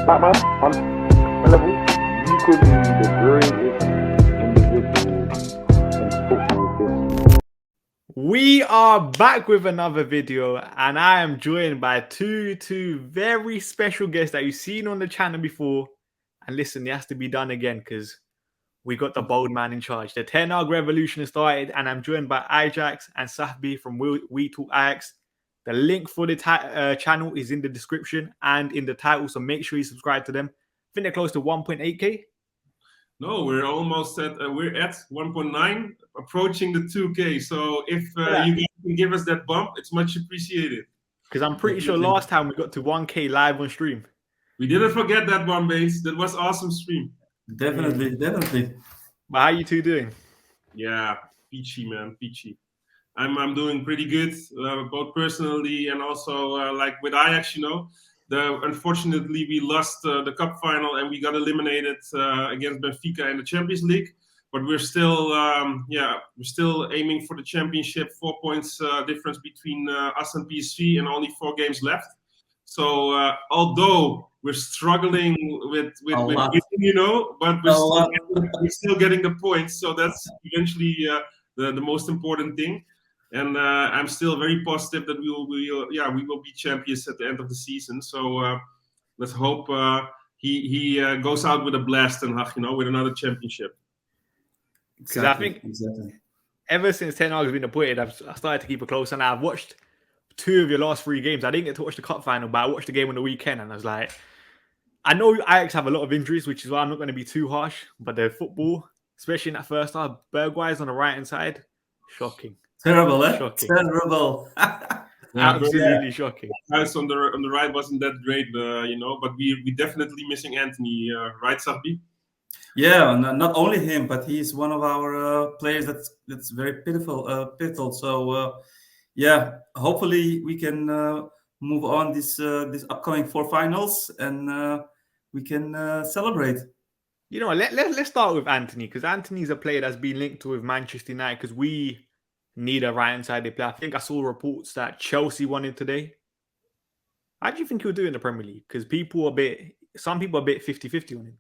Batman, on a level, you could be the greatest individual in football. We are back with another video, and I am joined by two very special guests that you've seen on the channel before. And listen, it has to be done again because we got the bold man in charge. The Ten Hag revolution has started, and I'm joined by EyeJax and Sahbi from WeTalk Ajax. The link for the channel is in the description and in the title, so make sure you subscribe to them. I think they're close to 1.8k. No, we're almost at 1.9, approaching the 2K. So if you guys can give us that bump, it's much appreciated. Because I'm pretty sure last time we got to 1k live on stream. We didn't forget that one, Bates. That was awesome stream. Definitely. But how you two doing? Yeah, peachy, man, peachy. I'm doing pretty good, both personally and also like with Ajax, you know. Unfortunately, we lost the cup final and we got eliminated against Benfica in the Champions League. But we're still, we're still aiming for the championship. 4 points difference between us and PSV, and only 4 games left. So although we're struggling with winning, you know, but we're still getting the points. So that's eventually the most important thing. And I'm still very positive that we will be champions at the end of the season. So let's hope he goes out with a blast and you know, with another championship. Because I think ever since Ten Hag has been appointed, I started to keep a close eye. I've watched 2 of your last 3 games. I didn't get to watch the cup final, but I watched the game on the weekend, and I was like, I know Ajax have a lot of injuries, which is why I'm not going to be too harsh. But their football, especially in that first half, Bergwijs on the right hand side, shocking. Terrible, eh? Shocking. Terrible. Absolutely shocking. Guys on the right wasn't that great, you know, but we definitely missing Antony, right, Sahbi? Yeah, not only him, but he's one of our players that's very pivotal. So yeah, hopefully we can move on this upcoming 4 finals, and we can celebrate. You know, let's start with Antony, because Antony's a player that's been linked with Manchester United, because we need a right-hand-sided player. I think I saw reports that Chelsea won it today. How do you think he'll do in the Premier League? Because some people are a bit 50-50 on him.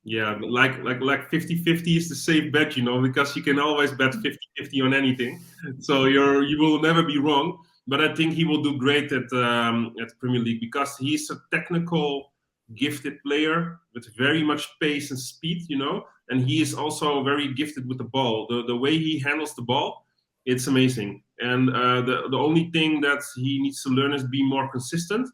Yeah, like 50-50 is the safe bet, you know, because you can always bet 50-50 on anything. So you will never be wrong. But I think he will do great at the Premier League, because he's a technical, gifted player with very much pace and speed, you know. And he is also very gifted with the ball. The way he handles the ball, it's amazing. And the only thing that he needs to learn is be more consistent,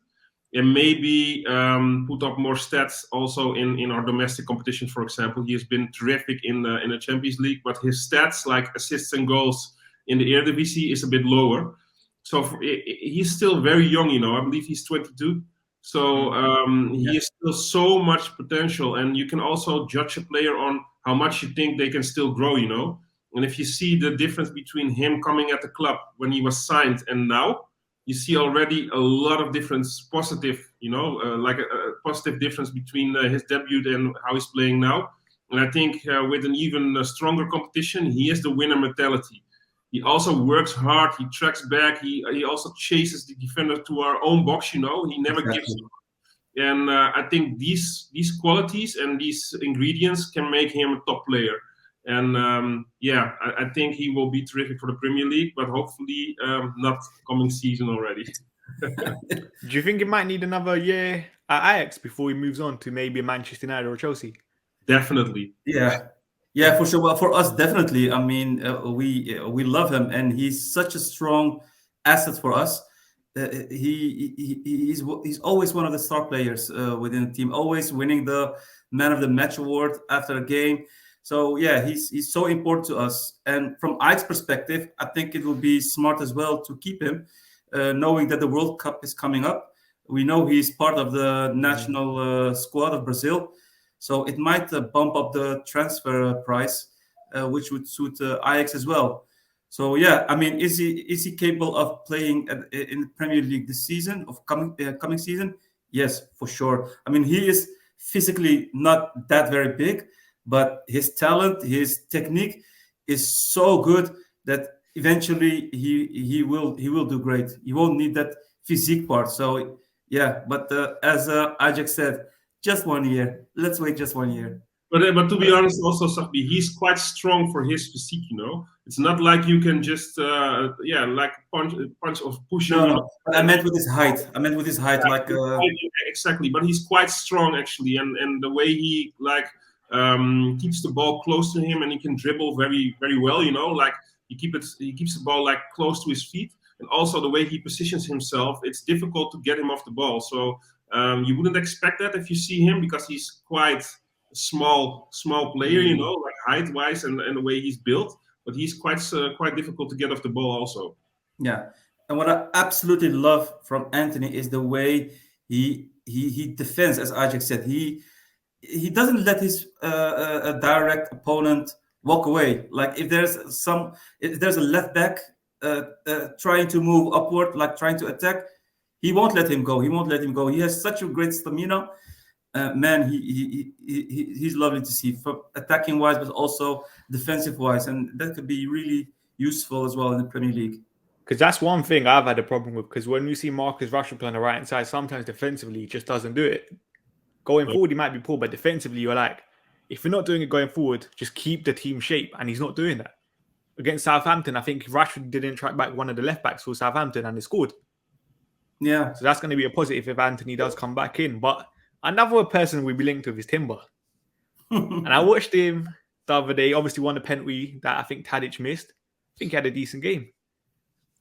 and maybe put up more stats also in our domestic competition. For example, he has been terrific in the Champions League, but his stats like assists and goals in the Eredivisie is a bit lower. So he's still very young, you know. I believe he's 22. So he has still so much potential, and you can also judge a player on how much you think they can still grow, you know. And if you see the difference between him coming at the club when he was signed and now, you see already a lot of difference, positive, you know, like a positive difference between his debut and how he's playing now. And I think with an even stronger competition, he has the winner mentality. He also works hard. He tracks back. He also chases the defender to our own box. You know, he never gives up. And I think these qualities and these ingredients can make him a top player. And I think he will be terrific for the Premier League, but hopefully not coming season already. Do you think he might need another year at Ajax before he moves on to maybe Manchester United or Chelsea? Definitely. Yeah, for sure. Well, for us, definitely. I mean, we love him, and he's such a strong asset for us. He's always one of the star players within the team, always winning the Man of the Match award after a game. So yeah, he's so important to us. And from Ajax perspective, I think it will be smart as well to keep him, knowing that the World Cup is coming up. We know he's part of the national squad of Brazil. So it might bump up the transfer price, which would suit Ajax as well. So yeah, I mean, is he capable of playing in the Premier League this season, of coming season? Yes, for sure. I mean, he is physically not that very big, but his talent, his technique is so good that eventually he will do great. He won't need that physique part. So Yeah, but as EyeJax said, just 1 year. Let's wait just 1 year. But to be honest, also Sahbi, he's quite strong for his physique. It's not like you can just like punch or push him. No, no. But I meant with his height. I meant with his height, like Exactly. But he's quite strong actually, and the way he keeps the ball close to him, and he can dribble very very well. Like he keeps the ball like close to his feet, and also the way he positions himself, it's difficult to get him off the ball. So you wouldn't expect that if you see him, because he's quite small player, like height wise and the way he's built, but he's quite difficult to get off the ball also. Yeah, and what I absolutely love from Antony is the way he defends, as EyeJax said. He doesn't let his a direct opponent walk away. Like if there's a left back trying to move upward, like trying to attack, he won't let him go. He has such a great stamina. Man, he's lovely to see, from attacking wise, but also defensive wise, and that could be really useful as well in the Premier League. Because that's one thing I've had a problem with. Because when we see Marcus Rashford play on the right hand side, sometimes defensively he just doesn't do it. Going forward, he might be poor, but defensively you're like, if you're not doing it going forward, just keep the team shape, and he's not doing that. Against Southampton, I think Rashford didn't track back one of the left backs for Southampton, and they scored. Yeah. So that's going to be a positive if Antony does come back in. But another person we'll be linked with is Timber. And I watched him the other day. Obviously won a penalty that I think Tadic missed. I think he had a decent game.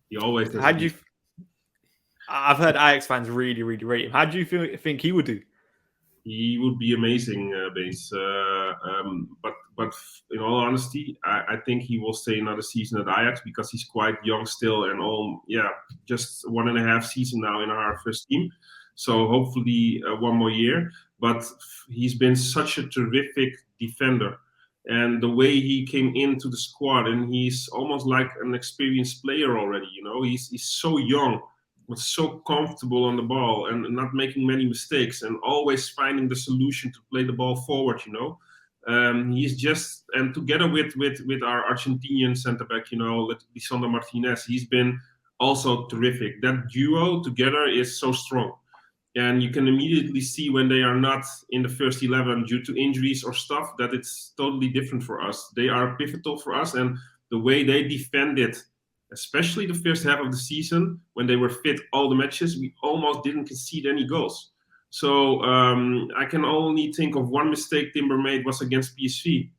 He always does. I've heard Ajax fans really, really rate him. How do you think he would do? He would be amazing, Base. But in all honesty, I think he will stay another season at Ajax, because he's quite young still, and just 1.5 season now in our first team. So hopefully 1 more year. But he's been such a terrific defender, and the way he came into the squad, and he's almost like an experienced player already. He's so young, but so comfortable on the ball, and not making many mistakes, and always finding the solution to play the ball forward. He's just, and together with our Argentinian centre back, Lisandro Martinez, he's been also terrific. That duo together is so strong. And you can immediately see when they are not in the first 11 due to injuries or stuff, that it's totally different for us. They are pivotal for us, and the way they defended, especially the first half of the season, when they were fit all the matches, we almost didn't concede any goals. So I can only think of one mistake Timber made was against PSV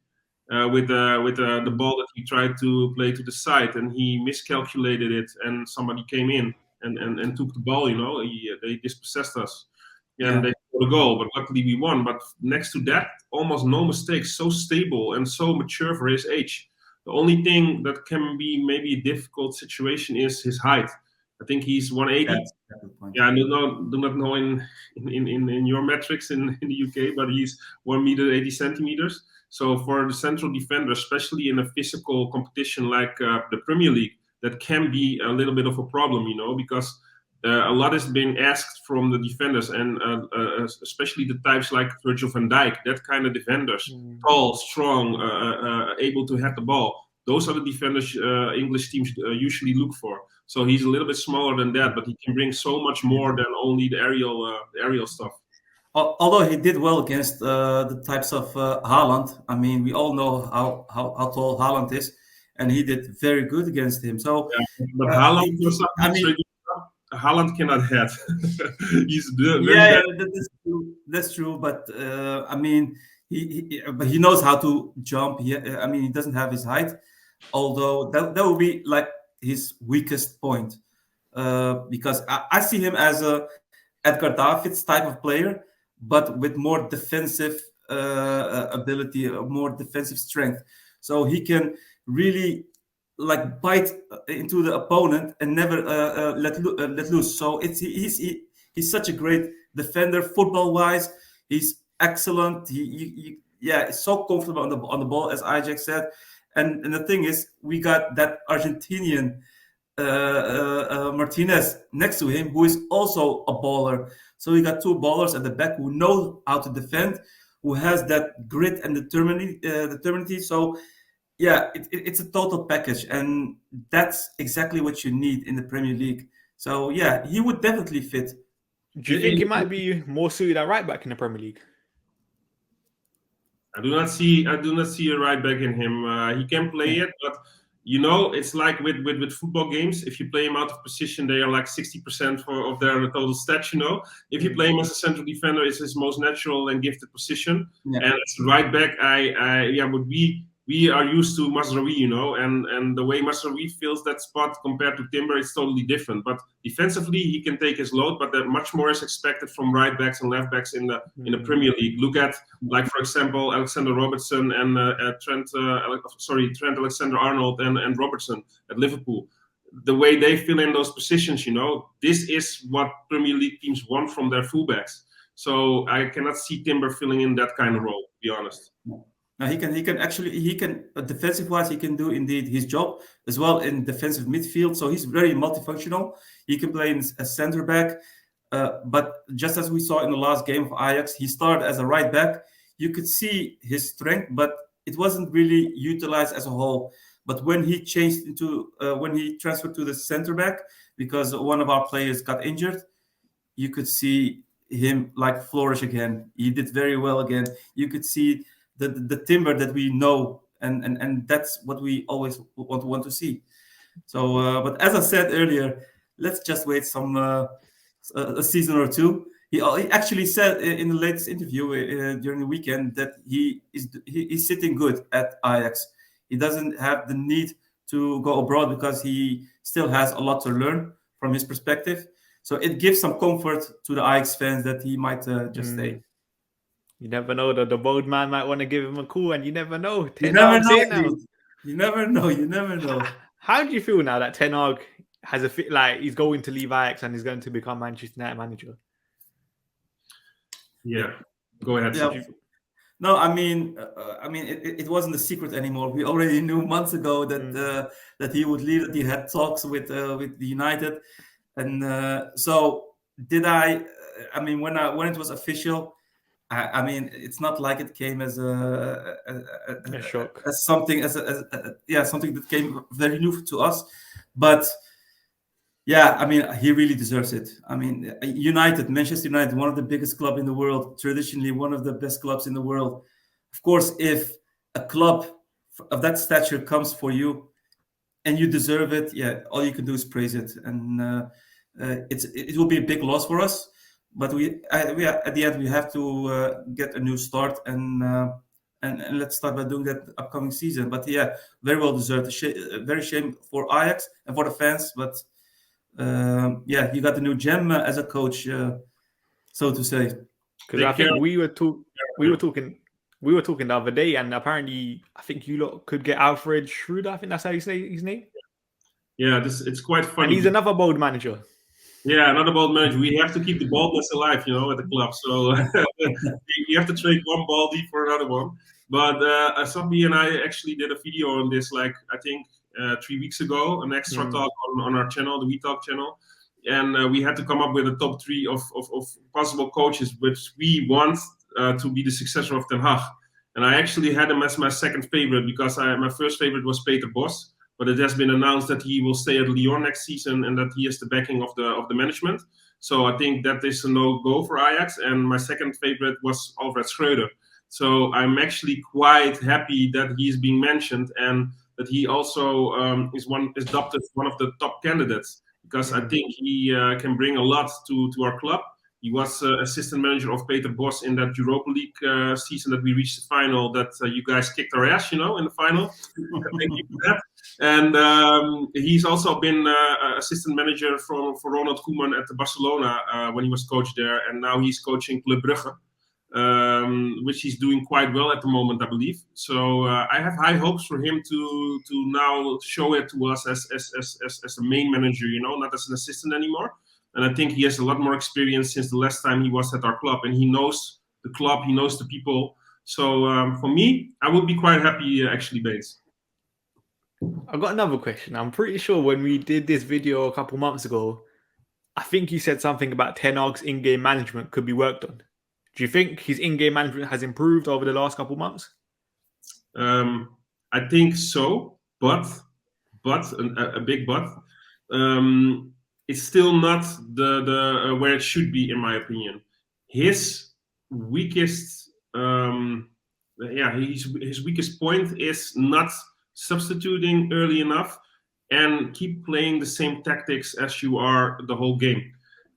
with the ball that he tried to play to the side, and he miscalculated it, and somebody came in and took the ball. They dispossessed us, and they scored a goal. But luckily we won. But next to that, almost no mistakes. So stable and so mature for his age. The only thing that can be maybe a difficult situation is his height. I think he's 180. I do not know in your metrics in the UK, but he's 1 meter 80 centimeters. So for the central defender, especially in a physical competition like the Premier League, that can be a little bit of a problem, because a lot has been asked from the defenders, and especially the types like Virgil van Dijk, that kind of defenders, tall, strong, able to head the ball. Those are the defenders English teams usually look for. So he's a little bit smaller than that, but he can bring so much more than only the aerial stuff. Although he did well against the types of Haaland. I mean, we all know how tall Haaland is, and he did very good against him. So, but Haaland, Haaland cannot head. He's that's true. But I mean, he knows how to jump. He doesn't have his height, although that would be like his weakest point, because I see him as a Edgar Davids type of player, but with more defensive ability, more defensive strength. So he can really like bite into the opponent and never let loose. So he's such a great defender, football wise. He's excellent. He's so comfortable on the ball, as EyeJax said. And the thing is, we got that Argentinian Martinez next to him, who is also a baller. So we got 2 ballers at the back who know how to defend, who has that grit and determination. So it's a total package, and that's exactly what you need in the Premier League. So he would definitely fit. Do you think he might be more suited at right back in the Premier League? I do not see a right back in him. He can play it, but you know, it's like with football games. If you play him out of position, they are like 60% of their total stats. You know, if you play him as a central defender, it's his most natural and gifted position. Yeah. And as a right back, but we are used to Mazraoui, you know, and the way Mazraoui fills that spot compared to Timber, it's totally different. But defensively, he can take his load, but much more is expected from right backs and left backs in the Premier League. Look at, like, for example, Alexander Robertson and Trent Alexander-Arnold and Robertson at Liverpool. The way they fill in those positions, you know, this is what Premier League teams want from their fullbacks. So I cannot see Timber filling in that kind of role, to be honest. Now he can defensive wise, he can do indeed his job as well in defensive midfield. So he's very multifunctional. He can play as center back, but just as we saw in the last game of Ajax, he started as a right back. You could see his strength, but it wasn't really utilized as a whole. But when he transferred to the center back because one of our players got injured, you could see him like flourish again. He did very well again. You could see the Timber that we know, and that's what we always want to see. So, but as I said earlier, let's just wait a season or two. He actually said in the latest interview during the weekend that he's sitting good at Ajax. He doesn't have the need to go abroad because he still has a lot to learn from his perspective. So it gives some comfort to the Ajax fans that he might just stay. You never know that the bold man might want to give him a call, and you never know. You never know. You never know. How do you feel now that Ten Hag has he's going to leave Ajax and he's going to become Manchester United manager? Yeah, go ahead. Yeah. No, I mean, it wasn't a secret anymore. We already knew months ago that he would leave. That he had talks with the United, and so did I. I mean, when it was official. I mean, it's not like it came as a shock, as something something that came very new to us. But yeah, I mean, he really deserves it. I mean, Manchester United, one of the biggest clubs in the world, traditionally one of the best clubs in the world. Of course, if a club of that stature comes for you and you deserve it, yeah, all you can do is praise it, and it will be a big loss for us. But we at the end we have to get a new start and let's start by doing that upcoming season. But yeah, very well deserved. Very shame for Ajax and for the fans. But yeah, you got the new gem as a coach, so to say. Because I think we were talking the other day, and apparently I think you lot could get Alfred Schroeder. I think that's how you say his name. Yeah, it's quite funny. And he's another bold manager. Yeah, another bold manager. We have to keep the baldness alive, you know, at the club. So we have to trade one baldy for another one. But Sahbi and I actually did a video on this, like, I think 3 weeks ago, an extra talk on our channel, the WeTalk channel. And we had to come up with a top 3 of possible coaches, which we want to be the successor of Ten Hag. And I actually had him as my second favorite because my first favorite was Peter Bos. But it has been announced that he will stay at Lyon next season and that he has the backing of the management. So I think that is a no-go for Ajax. And my second favorite was Alfred Schreuder. So I'm actually quite happy that he is being mentioned and that he also is adopted one of the top candidates, because I think he can bring a lot to our club. He was assistant manager of Peter Bos in that Europa League season that we reached the final, that you guys kicked our ass, you know, in the final. Thank you for that. And he's also been assistant manager for Ronald Koeman at Barcelona when he was coach there. And now he's coaching Club Brugge, which he's doing quite well at the moment, I believe. So I have high hopes for him to now show it to us as a main manager, you know, not as an assistant anymore. And I think he has a lot more experience since the last time he was at our club. And he knows the club, he knows the people. So for me, I would be quite happy, actually, Bates. I've got another question. I'm pretty sure when we did this video a couple months ago, I think you said something about Ten Hag's in-game management could be worked on. Do you think his in-game management has improved over the last couple months? I think so, but a big but. it's still not the where it should be, in my opinion. His weakest, his weakest point is not substituting early enough and keep playing the same tactics as you are the whole game.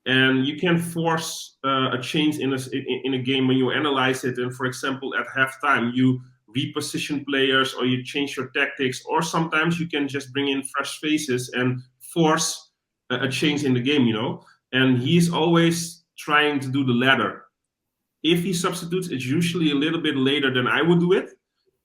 And you can force a change in a game when you analyze it. And for example, at halftime, you reposition players or you change your tactics, or sometimes you can just bring in fresh faces and force a change in the game, And he's always trying to do the latter. If he substitutes, it's usually a little bit later than I would do it.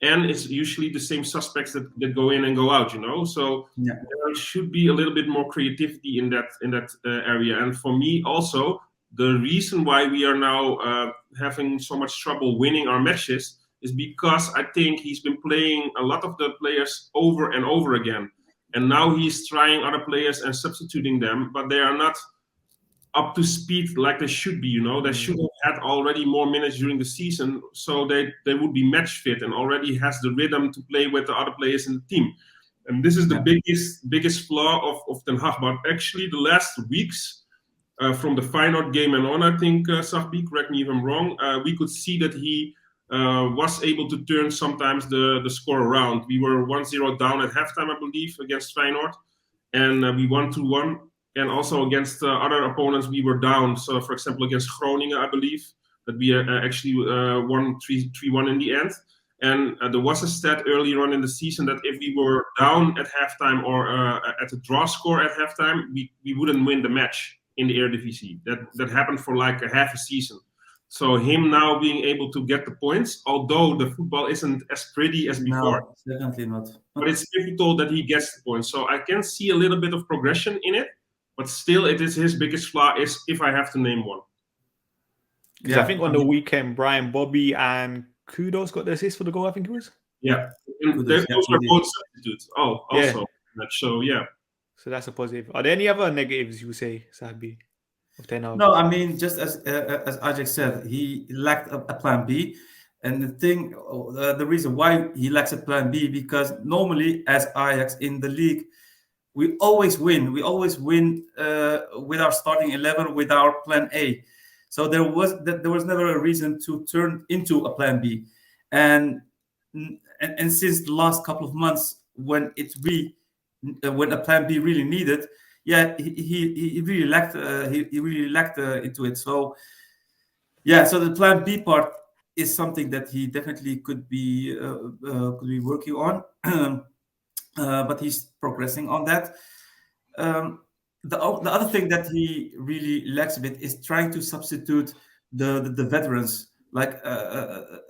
And it's usually the same suspects that go in and go out, So there should be a little bit more creativity in that area. And for me, also, the reason why we are now having so much trouble winning our matches is because I think he's been playing a lot of the players over and over again. And now he's trying other players and substituting them, but they are not up to speed like they should be, They should have had already more minutes during the season, so they would be match fit and already has the rhythm to play with the other players in the team. And this is the biggest flaw of Ten Hag. But actually, the last weeks, from the Feyenoord game and on, I think, Sahbi, correct me if I'm wrong, we could see that he was able to turn sometimes the score around. We were 1-0 down at halftime, I believe, against Feyenoord, and we won 2-1. And also against other opponents, we were down. So, for example, against Groningen, I believe, that we actually won 3-1 in the end. And there was a stat earlier on in the season that if we were down at halftime or at a draw score at halftime, we wouldn't win the match in the Eredivisie. That happened for like a half a season. So him now being able to get the points, although the football isn't as pretty as before. No, definitely not. But it's pivotal that he gets the points. So I can see a little bit of progression in it. But still, it is his biggest flaw, is if I have to name one. I think on the weekend, Brian Bobby and Kudos got the assist for the goal, I think it was. Yeah. And those were both substitutes. Oh, also. Yeah. So, yeah. So that's a positive. Are there any other negatives you would say, Sahbi, of Ten Hag? No, I mean, just as EyeJax said, he lacked a plan B. And the reason why he lacks a plan B, because normally as Ajax in the league, we always win. We always win with our starting 11, with our plan A. So there was never a reason to turn into a plan B. And since the last couple of months, when a plan B really needed, he really lacked into it. So so the plan B part is something that he definitely could be working on. But he's progressing on that. The other thing that he really lacks a bit is trying to substitute the veterans, like a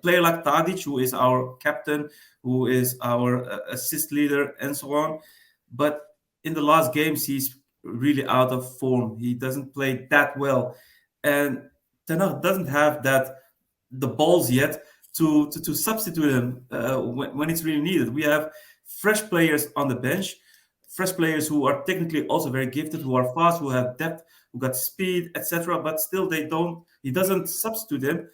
player like Tadic, who is our captain, who is our assist leader, and so on. But in the last games, he's really out of form. He doesn't play that well, and Ten Hag doesn't have the balls yet to substitute him when it's really needed. We have fresh players on the bench, fresh players who are technically also very gifted, who are fast, who have depth, who got speed, etc. But still, he doesn't substitute them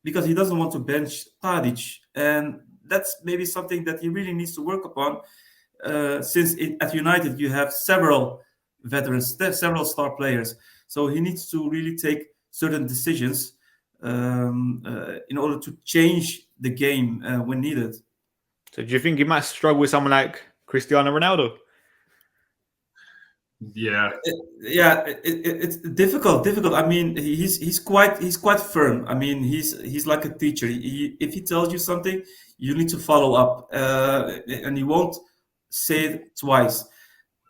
because he doesn't want to bench Tadic, and that's maybe something that he really needs to work upon. Since at United you have several veterans, several star players, so he needs to really take certain decisions in order to change the game when needed. So do you think he might struggle with someone like Cristiano Ronaldo? Yeah. It's difficult. I mean, he's quite firm. I mean, he's like a teacher. If he tells you something, you need to follow up, and he won't say it twice.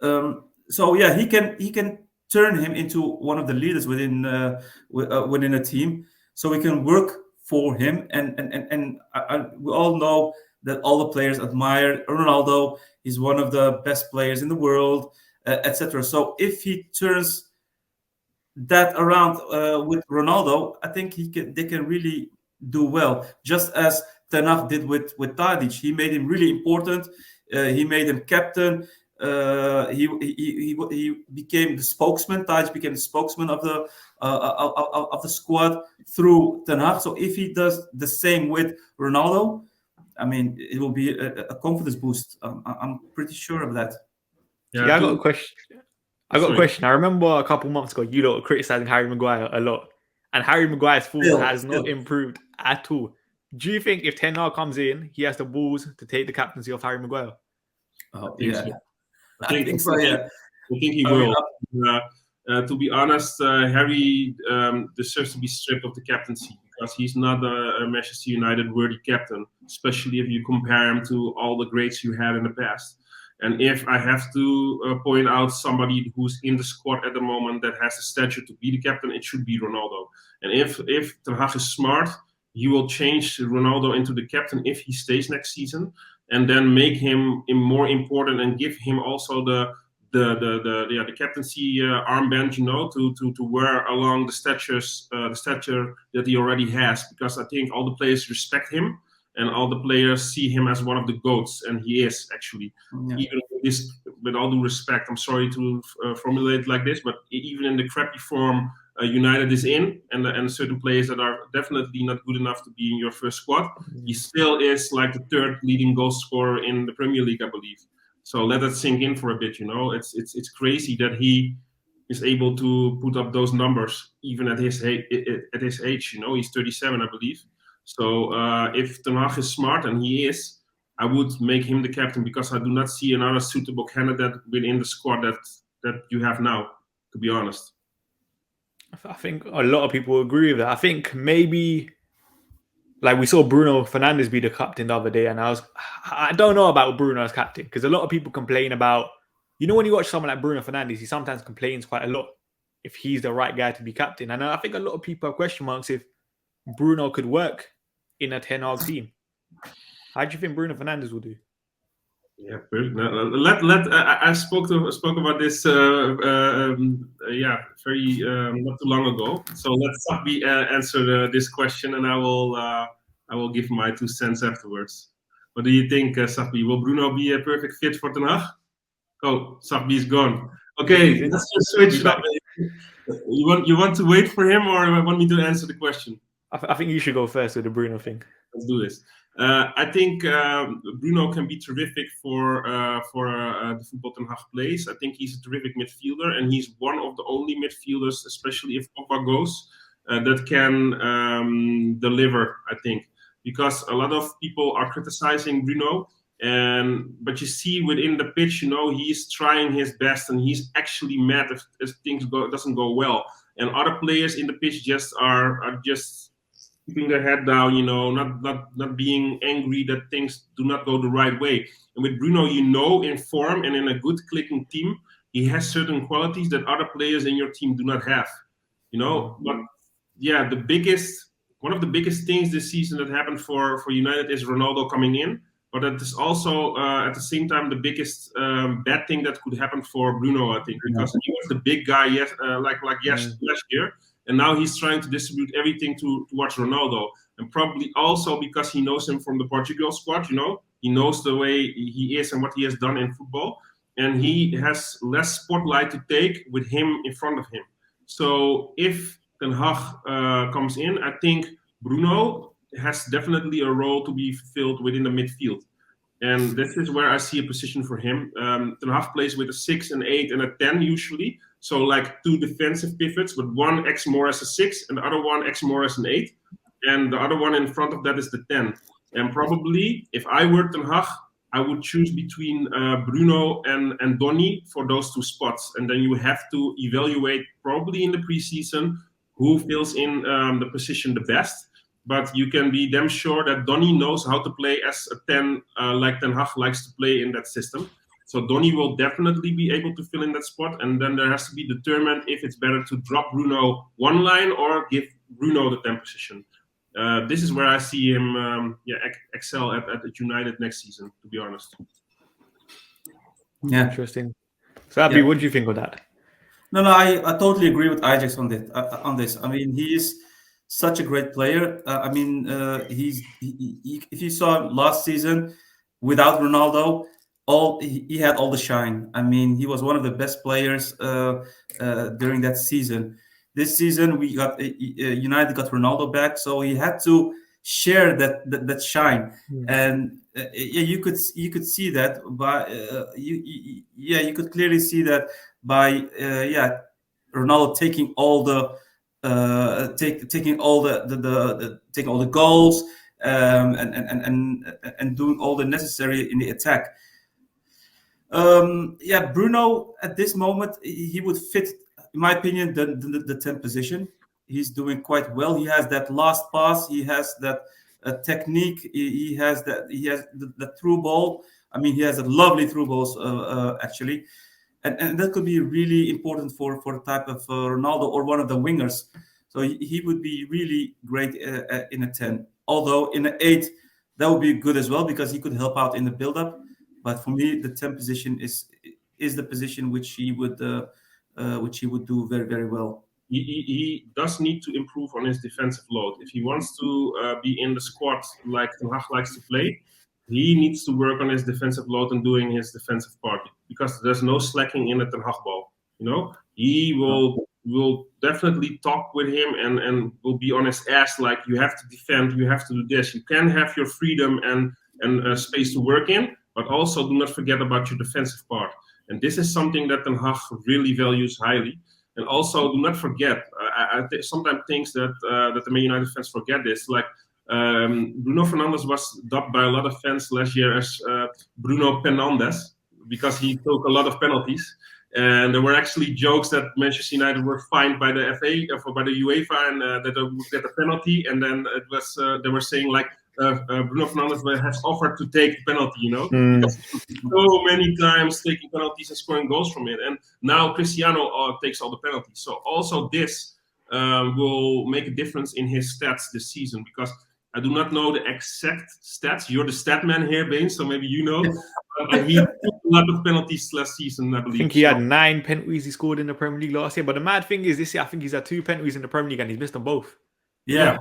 So yeah, he can turn him into one of the leaders within a team, so we can work for him. And we all know that all the players admire Ronaldo. He's one of the best players in the world, etc. So if he turns that around with Ronaldo, I think they can really do well. Just as Ten Hag did with Tadic, he made him really important. He made him captain. He became the spokesman. Tadic became the spokesman of the squad through Ten Hag. So if he does the same with Ronaldo, I mean, it will be a confidence boost. I'm pretty sure of that. Yeah, I got a question. I got a Sorry. question. I remember a couple months ago you lot were criticizing Harry Maguire a lot, and Harry Maguire's form has not improved at all. Do you think if Ten Hag comes in, he has the balls to take the captaincy of Harry Maguire? Oh, think yeah. so. I think so, yeah. I think he I mean, will. To be honest, Harry deserves to be stripped of the captaincy because he's not a Manchester United worthy captain, especially if you compare him to all the greats you had in the past. And if I have to point out somebody who's in the squad at the moment that has the stature to be the captain, it should be Ronaldo. And if Ten Hag is smart, he will change Ronaldo into the captain if he stays next season, and then make him more important and give him also the captaincy armband, to wear along the stature that he already has. Because I think all the players respect him, and all the players see him as one of the GOATs, and he is actually. Yeah. Even with all due respect, I'm sorry to formulate it like this, but even in the crappy form United is in, and certain players that are definitely not good enough to be in your first squad, he still is like the third leading goal scorer in the Premier League, I believe. So let that sink in for a bit. It's crazy that he is able to put up those numbers even at his age. He's 37, I believe. So if Ten Hag is smart, and he is, I would make him the captain, because I do not see another suitable candidate within the squad that you have now, to be honest. I think a lot of people agree with that. I think maybe, like, we saw Bruno Fernandes be the captain the other day, and I don't know about Bruno as captain, because a lot of people complain about, when you watch someone like Bruno Fernandes, he sometimes complains quite a lot if he's the right guy to be captain. And I think a lot of people have question marks if Bruno could work in a Ten Hag team. How do you think Bruno Fernandes will do? Yeah, I spoke about this. Very not too long ago. So let Sahbi answer this question, and I will give my 2 cents afterwards. What do you think, Sahbi? Will Bruno be a perfect fit for Ten Hag? Oh, Sahbi's gone. Okay, let's just switch it up. You want to wait for him, or want me to answer the question? I think you should go first with the Bruno thing. Let's do this. I think Bruno can be terrific for the football Ten Hag plays. I think he's a terrific midfielder, and he's one of the only midfielders, especially if Pogba goes, that can deliver, I think. Because a lot of people are criticizing Bruno, but you see within the pitch, he's trying his best, and he's actually mad if things doesn't go well. And other players in the pitch just are just keeping their head down, not being angry that things do not go the right way. And with Bruno, in form and in a good clicking team, he has certain qualities that other players in your team do not have. But yeah, one of the biggest things this season that happened for United is Ronaldo coming in. But that is also at the same time the biggest bad thing that could happen for Bruno, I think, because he was the big guy last year. And now he's trying to distribute everything towards Ronaldo. And probably also because he knows him from the Portugal squad, he knows the way he is and what he has done in football. And he has less spotlight to take with him in front of him. So if Ten Hag comes in, I think Bruno has definitely a role to be fulfilled within the midfield. And this is where I see a position for him. Ten Hag plays with a 6, an 8, and a 10 usually. So like 2 defensive pivots, but one acts more as a 6 and the other one acts more as an 8. And the other one in front of that is the 10. And probably, if I were Ten Hag, I would choose between Bruno and Donny for those 2 spots. And then you have to evaluate probably in the preseason who fills in the position the best. But you can be damn sure that Donny knows how to play as a 10, like Ten Hag likes to play in that system. So Donny will definitely be able to fill in that spot. And then there has to be determined if it's better to drop Bruno one line or give Bruno the 10 position. This is where I see him excel at United next season, to be honest. Yeah, interesting. So, Abby, what do you think of that? No, I totally agree with EyeJax on this. I mean, he is such a great player. If you saw him last season without Ronaldo, he had all the shine. I mean, he was one of the best players during that season. This season, we got United got Ronaldo back, so he had to share that shine. And you could see that, but you could clearly see that by Ronaldo taking all the taking all taking all the goals, and doing all the necessary in the attack. Bruno at this moment he would fit, in my opinion, the 10th position. He's doing quite well. He has that last pass. He has that technique. He has the through ball. I mean, he has a lovely through balls actually, and that could be really important for the type of Ronaldo or one of the wingers. So he would be really great in a 10. Although in an 8, that would be good as well because he could help out in the build-up. But for me, the 10th position is the position which he would do very, very well. He does need to improve on his defensive load. If he wants to be in the squad like Ten Hag likes to play, he needs to work on his defensive load and doing his defensive part because there's no slacking in the Ten Hag ball. He will definitely talk with him and will be on his ass like you have to defend, you have to do this. You can have your freedom and space to work in, but also do not forget about your defensive part. And this is something that Ten Hag really values highly. And also, do not forget, I sometimes think that the Man United fans forget this. Like, Bruno Fernandes was dubbed by a lot of fans last year as Bruno Penandes because he took a lot of penalties. And there were actually jokes that Manchester United were fined by the FA or by the UEFA and that they would get a penalty. And then it was they were saying like, Bruno Fernandes has offered to take the penalty, because so many times taking penalties and scoring goals from it. And now Cristiano takes all the penalties. So also this will make a difference in his stats this season because I do not know the exact stats. You're the stat man here, Bane, so maybe you know. He took a lot of penalties last season, I believe. I think he had 9 penalties he scored in the Premier League last year. But the mad thing is, this year I think he's had 2 penalties in the Premier League and he's missed them both. Yeah.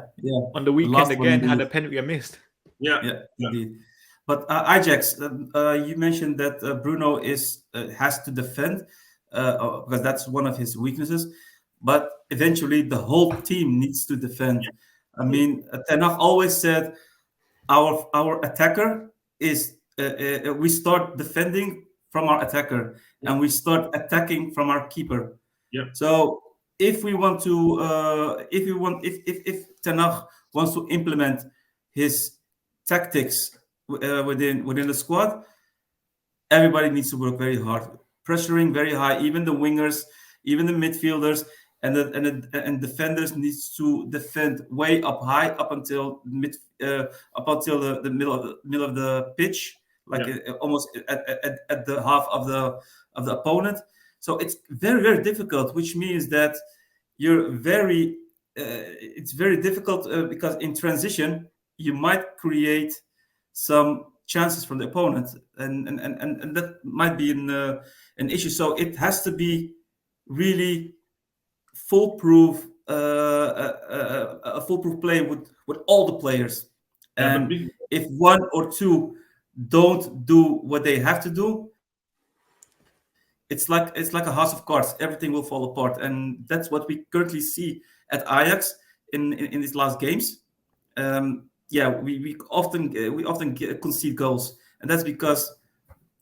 On the weekend again, had a penalty I missed. Yeah, indeed. But EyeJax, you mentioned that Bruno has to defend because that's one of his weaknesses. But eventually, the whole team needs to defend. I mean, Ten Hag always said our attacker is we start defending from our attacker and we start attacking from our keeper. Yeah. So if we want to, if Ten Hag wants to implement his tactics within the squad, everybody needs to work very hard, pressuring very high. Even the wingers, even the midfielders, and defenders needs to defend way up high up until the middle of the pitch, like almost at the half of the opponent. So it's very, very difficult, which means that it's very difficult because in transition you might create some chances from the opponent, and that might be an issue. So it has to be really foolproof, a foolproof play with all the players. And if 1 or 2 don't do what they have to do, it's like a house of cards. Everything will fall apart, and that's what we currently see at Ajax in these last games. We often concede goals, and that's because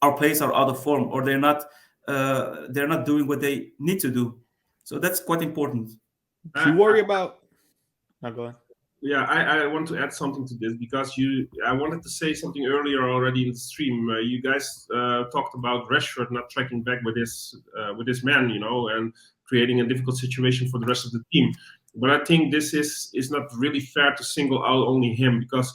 our players are out of form or they're not doing what they need to do. So that's quite important. Do you worry about? No, go on. Yeah, I want to add something to this because I wanted to say something earlier already in the stream. You guys talked about Rashford not tracking back with his man, and creating a difficult situation for the rest of the team. But I think this is not really fair to single out only him because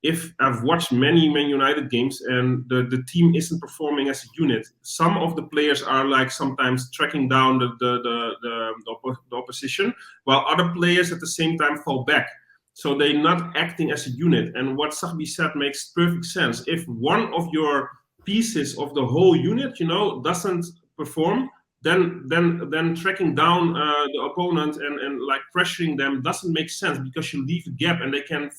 if I've watched many Man United games and the team isn't performing as a unit, some of the players are like sometimes tracking down the opposition, while other players at the same time fall back. So they're not acting as a unit. And what Sahbi said makes perfect sense. If one of your pieces of the whole unit, doesn't perform, then tracking down the opponent and like pressuring them doesn't make sense because you leave a gap and they can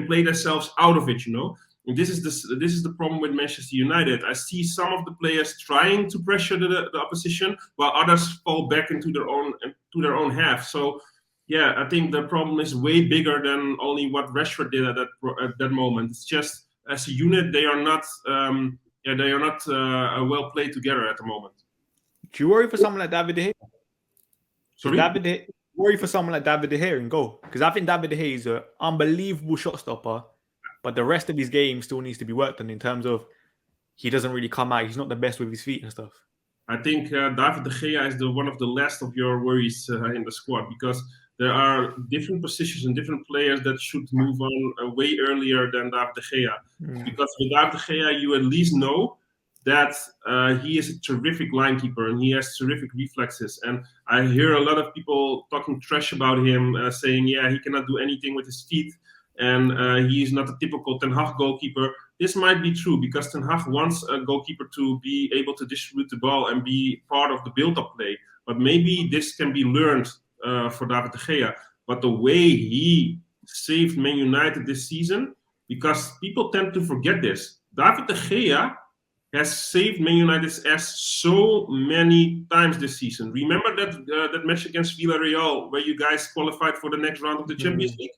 play themselves out of it, And this is the problem with Manchester United. I see some of the players trying to pressure the opposition, while others fall back into their own half. So, yeah, I think the problem is way bigger than only what Rashford did at that moment. It's just as a unit, they are not well played together at the moment. Do you worry for someone like David De Gea? Sorry? Worry for someone like David De Gea in goal? Because I think David De Gea is an unbelievable shot stopper, but the rest of his game still needs to be worked on in terms of he doesn't really come out. He's not the best with his feet and stuff. I think David De Gea is one of the last of your worries in the squad, because there are different positions and different players that should move on way earlier than David De Gea. Because with David De Gea, you at least know that he is a terrific line keeper and he has terrific reflexes. And I hear a lot of people talking trash about him, saying, yeah, he cannot do anything with his feet, and he is not a typical Ten Hag goalkeeper. This might be true, because Ten Hag wants a goalkeeper to be able to distribute the ball and be part of the build-up play. But maybe this can be learned for David De Gea. But the way he saved Man United this season, because people tend to forget this, David De Gea has saved Man United's ass so many times this season. Remember that match against Villarreal where you guys qualified for the next round of the Champions League?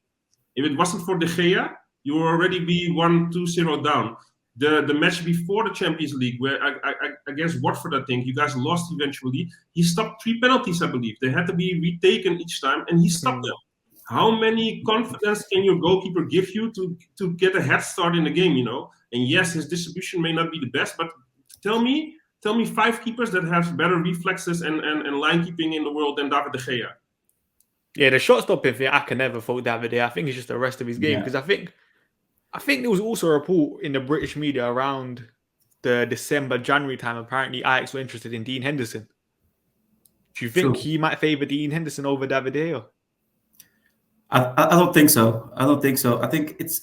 If it wasn't for De Gea, you will already be 1-2-0 down. The match before the Champions League, where against Watford, I think, you guys lost eventually. He stopped 3 penalties, I believe. They had to be retaken each time, and he stopped them. How many confidence can your goalkeeper give you to get a head start in the game, you know? And yes, his distribution may not be the best, but tell me 5 keepers that have better reflexes and line keeping in the world than David De Gea. Yeah, the shot stopping thing, I can never fault David De Gea. I think it's just the rest of his game, because I think there was also a report in the British media around the December-January time. Apparently, Ajax were interested in Dean Henderson. Do you think he might favour Dean Henderson over David De Gea? I don't think so. I think it's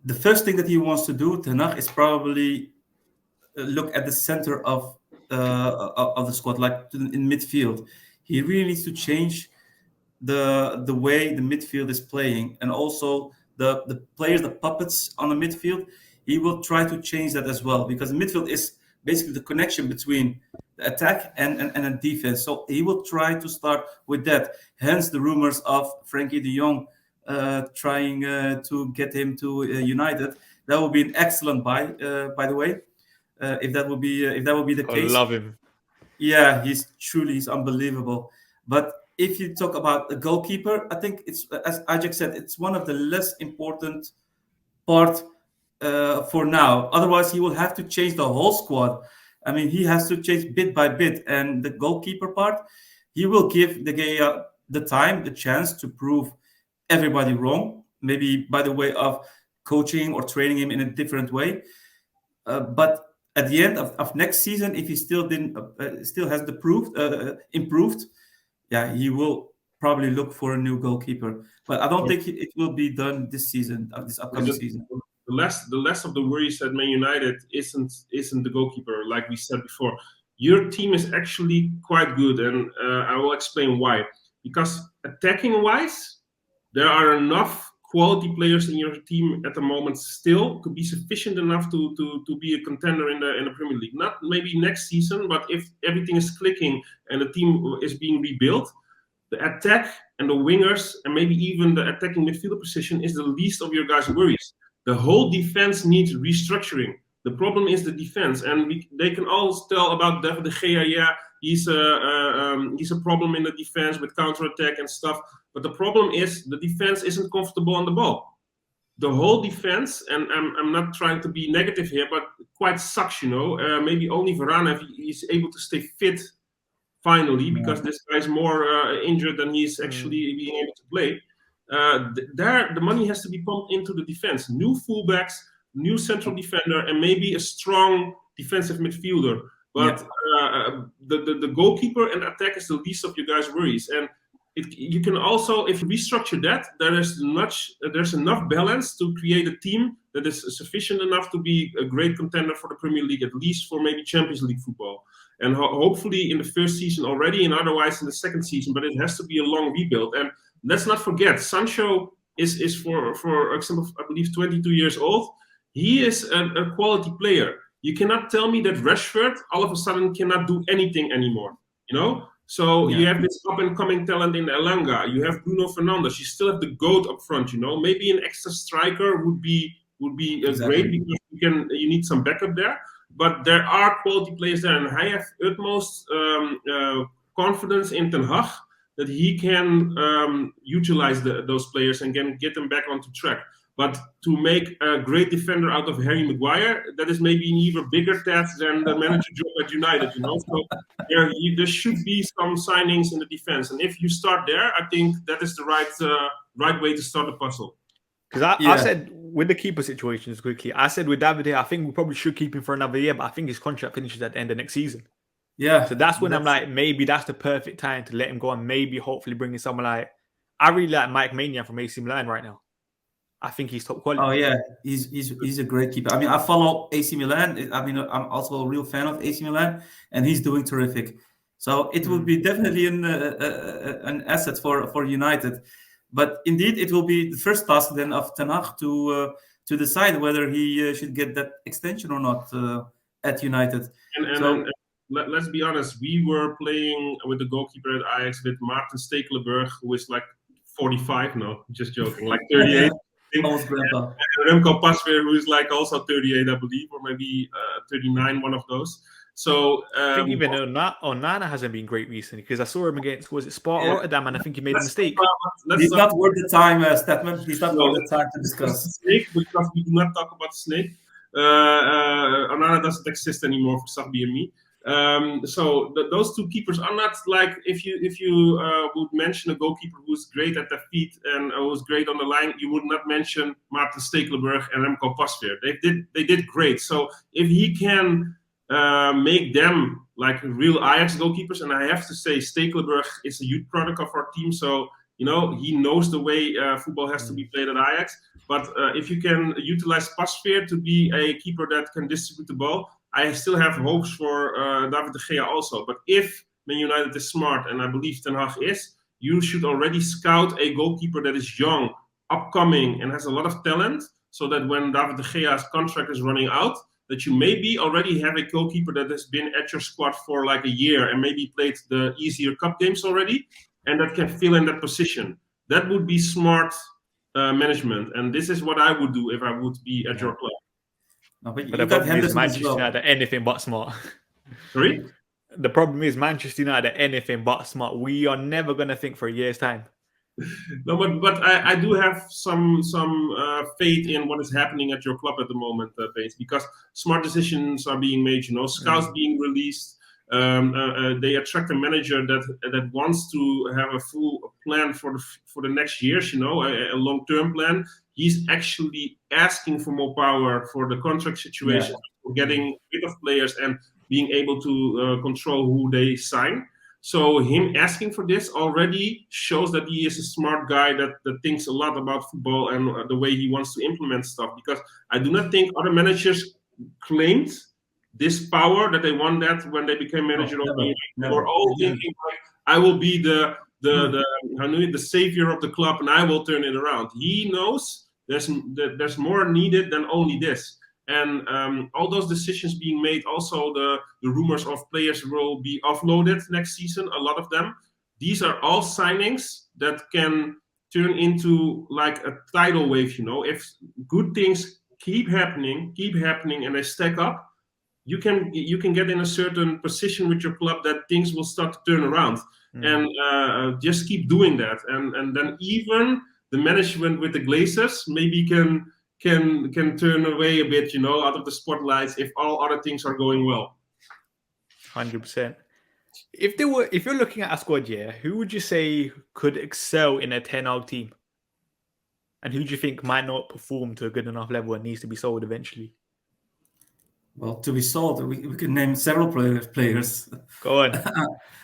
the first thing that he wants to do, Ten Hag, is probably look at the center of the squad, like in midfield. He really needs to change the way the midfield is playing, and also the players, the puppets on the midfield. He will try to change that as well, because the midfield is basically the connection between the attack and a defense. So he will try to start with that. Hence the rumors of Frankie de Jong trying to get him to United. That would be an excellent buy, by the way. If that would be the case. I love him. Yeah, he's unbelievable. But if you talk about a goalkeeper, I think it's, as EyeJax said, it's one of the less important part for now. Otherwise, he will have to change the whole squad. I mean, he has to change bit by bit. And the goalkeeper part, he will give De Gea the chance to prove everybody wrong, maybe by the way of coaching or training him in a different way. But at the end of next season, if he still hasn't improved, yeah, he will probably look for a new goalkeeper. But I don't think it will be done this season, this upcoming season. The less of the worries at Man United isn't the goalkeeper, like we said before. Your team is actually quite good, and I will explain why. Because attacking-wise, there are enough quality players in your team at the moment still to be sufficient enough to be a contender in the Premier League. Not maybe next season, but if everything is clicking and the team is being rebuilt, the attack and the wingers and maybe even the attacking midfielder position is the least of your guys' worries. The whole defense needs restructuring. The problem is the defense, and they can all tell about De Gea. Yeah, he's a problem in the defense with counterattack and stuff. But the problem is the defense isn't comfortable on the ball. The whole defense, and I'm not trying to be negative here, but quite sucks, you know. Maybe only Varane, if he's able to stay fit finally, because this guy's more injured than he's actually being able to play. The money has to be pumped into the defense. New fullbacks, new central defender, and maybe a strong defensive midfielder. But the goalkeeper and attack is the least of your guys' worries. And you can also, if you restructure that, there's enough balance to create a team that is sufficient enough to be a great contender for the Premier League, at least for maybe Champions League football. And hopefully in the first season already, and otherwise in the second season. But it has to be a long rebuild. And let's not forget, Sancho is for example, I believe 22 years old. He is a quality player. You cannot tell me that Rashford all of a sudden cannot do anything anymore, you know? So you have this up-and-coming talent in Elanga. You have Bruno Fernandes. You still have the GOAT up front, you know? Maybe an extra striker would be great, because you need some backup there. but there are quality players there, and I have utmost confidence in Ten Hag that he can utilize those players and can get them back onto track. But to make a great defender out of Harry Maguire, that is maybe an even bigger task than the manager job at United, you know. So there should be some signings in the defense, and if you start there, I think that is the right way to start the puzzle. Because I said with the keeper situations quickly, I said with David, I think we probably should keep him for another year, but I think his contract finishes at the end of next season. Yeah. So that's when I'm like, maybe that's the perfect time to let him go and maybe hopefully bring in someone like, I really like Mike Maignan from AC Milan right now. I think he's top quality. Oh yeah, he's a great keeper. I mean, I follow AC Milan. I mean, I'm also a real fan of AC Milan, and he's doing terrific. So it will be definitely an asset for United. But indeed, it will be the first task then of Ten Hag to decide whether he should get that extension or not at United. And let's be honest, we were playing with the goalkeeper at Ajax with Maarten Stekelenburg, who is like 45 now. Just joking, like 38. Remco Pasveer, who is like also 38, I believe, or maybe 39, one of those. So I think even Onana hasn't been great recently, because I saw him against, was it Sparta Rotterdam, and I think he made a mistake. He's not worth the time, Stefan. He's not worth the time to discuss. Snake, because we do not talk about Snake. Onana doesn't exist anymore for Sahbi and me. So those two keepers are not like, if you would mention a goalkeeper who's great at their feet and who's great on the line, you would not mention Maarten Stekelenburg and Remco Pasveer. They did great. So if he can make them like real Ajax goalkeepers, and I have to say Stekelenburg is a youth product of our team, so you know he knows the way football has to be played at Ajax. But if you can utilize Pasveer to be a keeper that can distribute the ball, I still have hopes for David de Gea also. But if Man United is smart, and I believe Ten Hag is, you should already scout a goalkeeper that is young, upcoming, and has a lot of talent, so that when David de Gea's contract is running out, that you maybe already have a goalkeeper that has been at your squad for like a year and maybe played the easier cup games already, and that can fill in that position. That would be smart management, and this is what I would do if I would be at your club. No, but the problem is Manchester United are anything but smart. Sorry? The problem is Manchester United are anything but smart. We are never going to think for a year's time. No, but I do have some faith in what is happening at your club at the moment, Pace, because smart decisions are being made. You know, scouts being released. They attract a manager that wants to have a full plan for the next years. You know, a long-term plan. He's actually asking for more power for the contract situation, for getting rid of players and being able to control who they sign. So him asking for this already shows that he is a smart guy that thinks a lot about football and the way he wants to implement stuff. Because I do not think other managers claimed this power that they want that when they became manager of the United. They were all thinking like, I will be the savior of the club and I will turn it around. He knows there's more needed than only this. And all those decisions being made, also the rumors of players will be offloaded next season, a lot of them. These are all signings that can turn into like a tidal wave, you know. If good things keep happening, and they stack up, you can get in a certain position with your club that things will start to turn around. And just keep doing that. And then even the management with the Glazers maybe can turn away a bit, you know, out of the spotlights if all other things are going well. 100%. If you're looking at a squad, who would you say could excel in a Ten Hag team? And who do you think might not perform to a good enough level and needs to be sold eventually? Well, to be sold, we could name several players. Go on.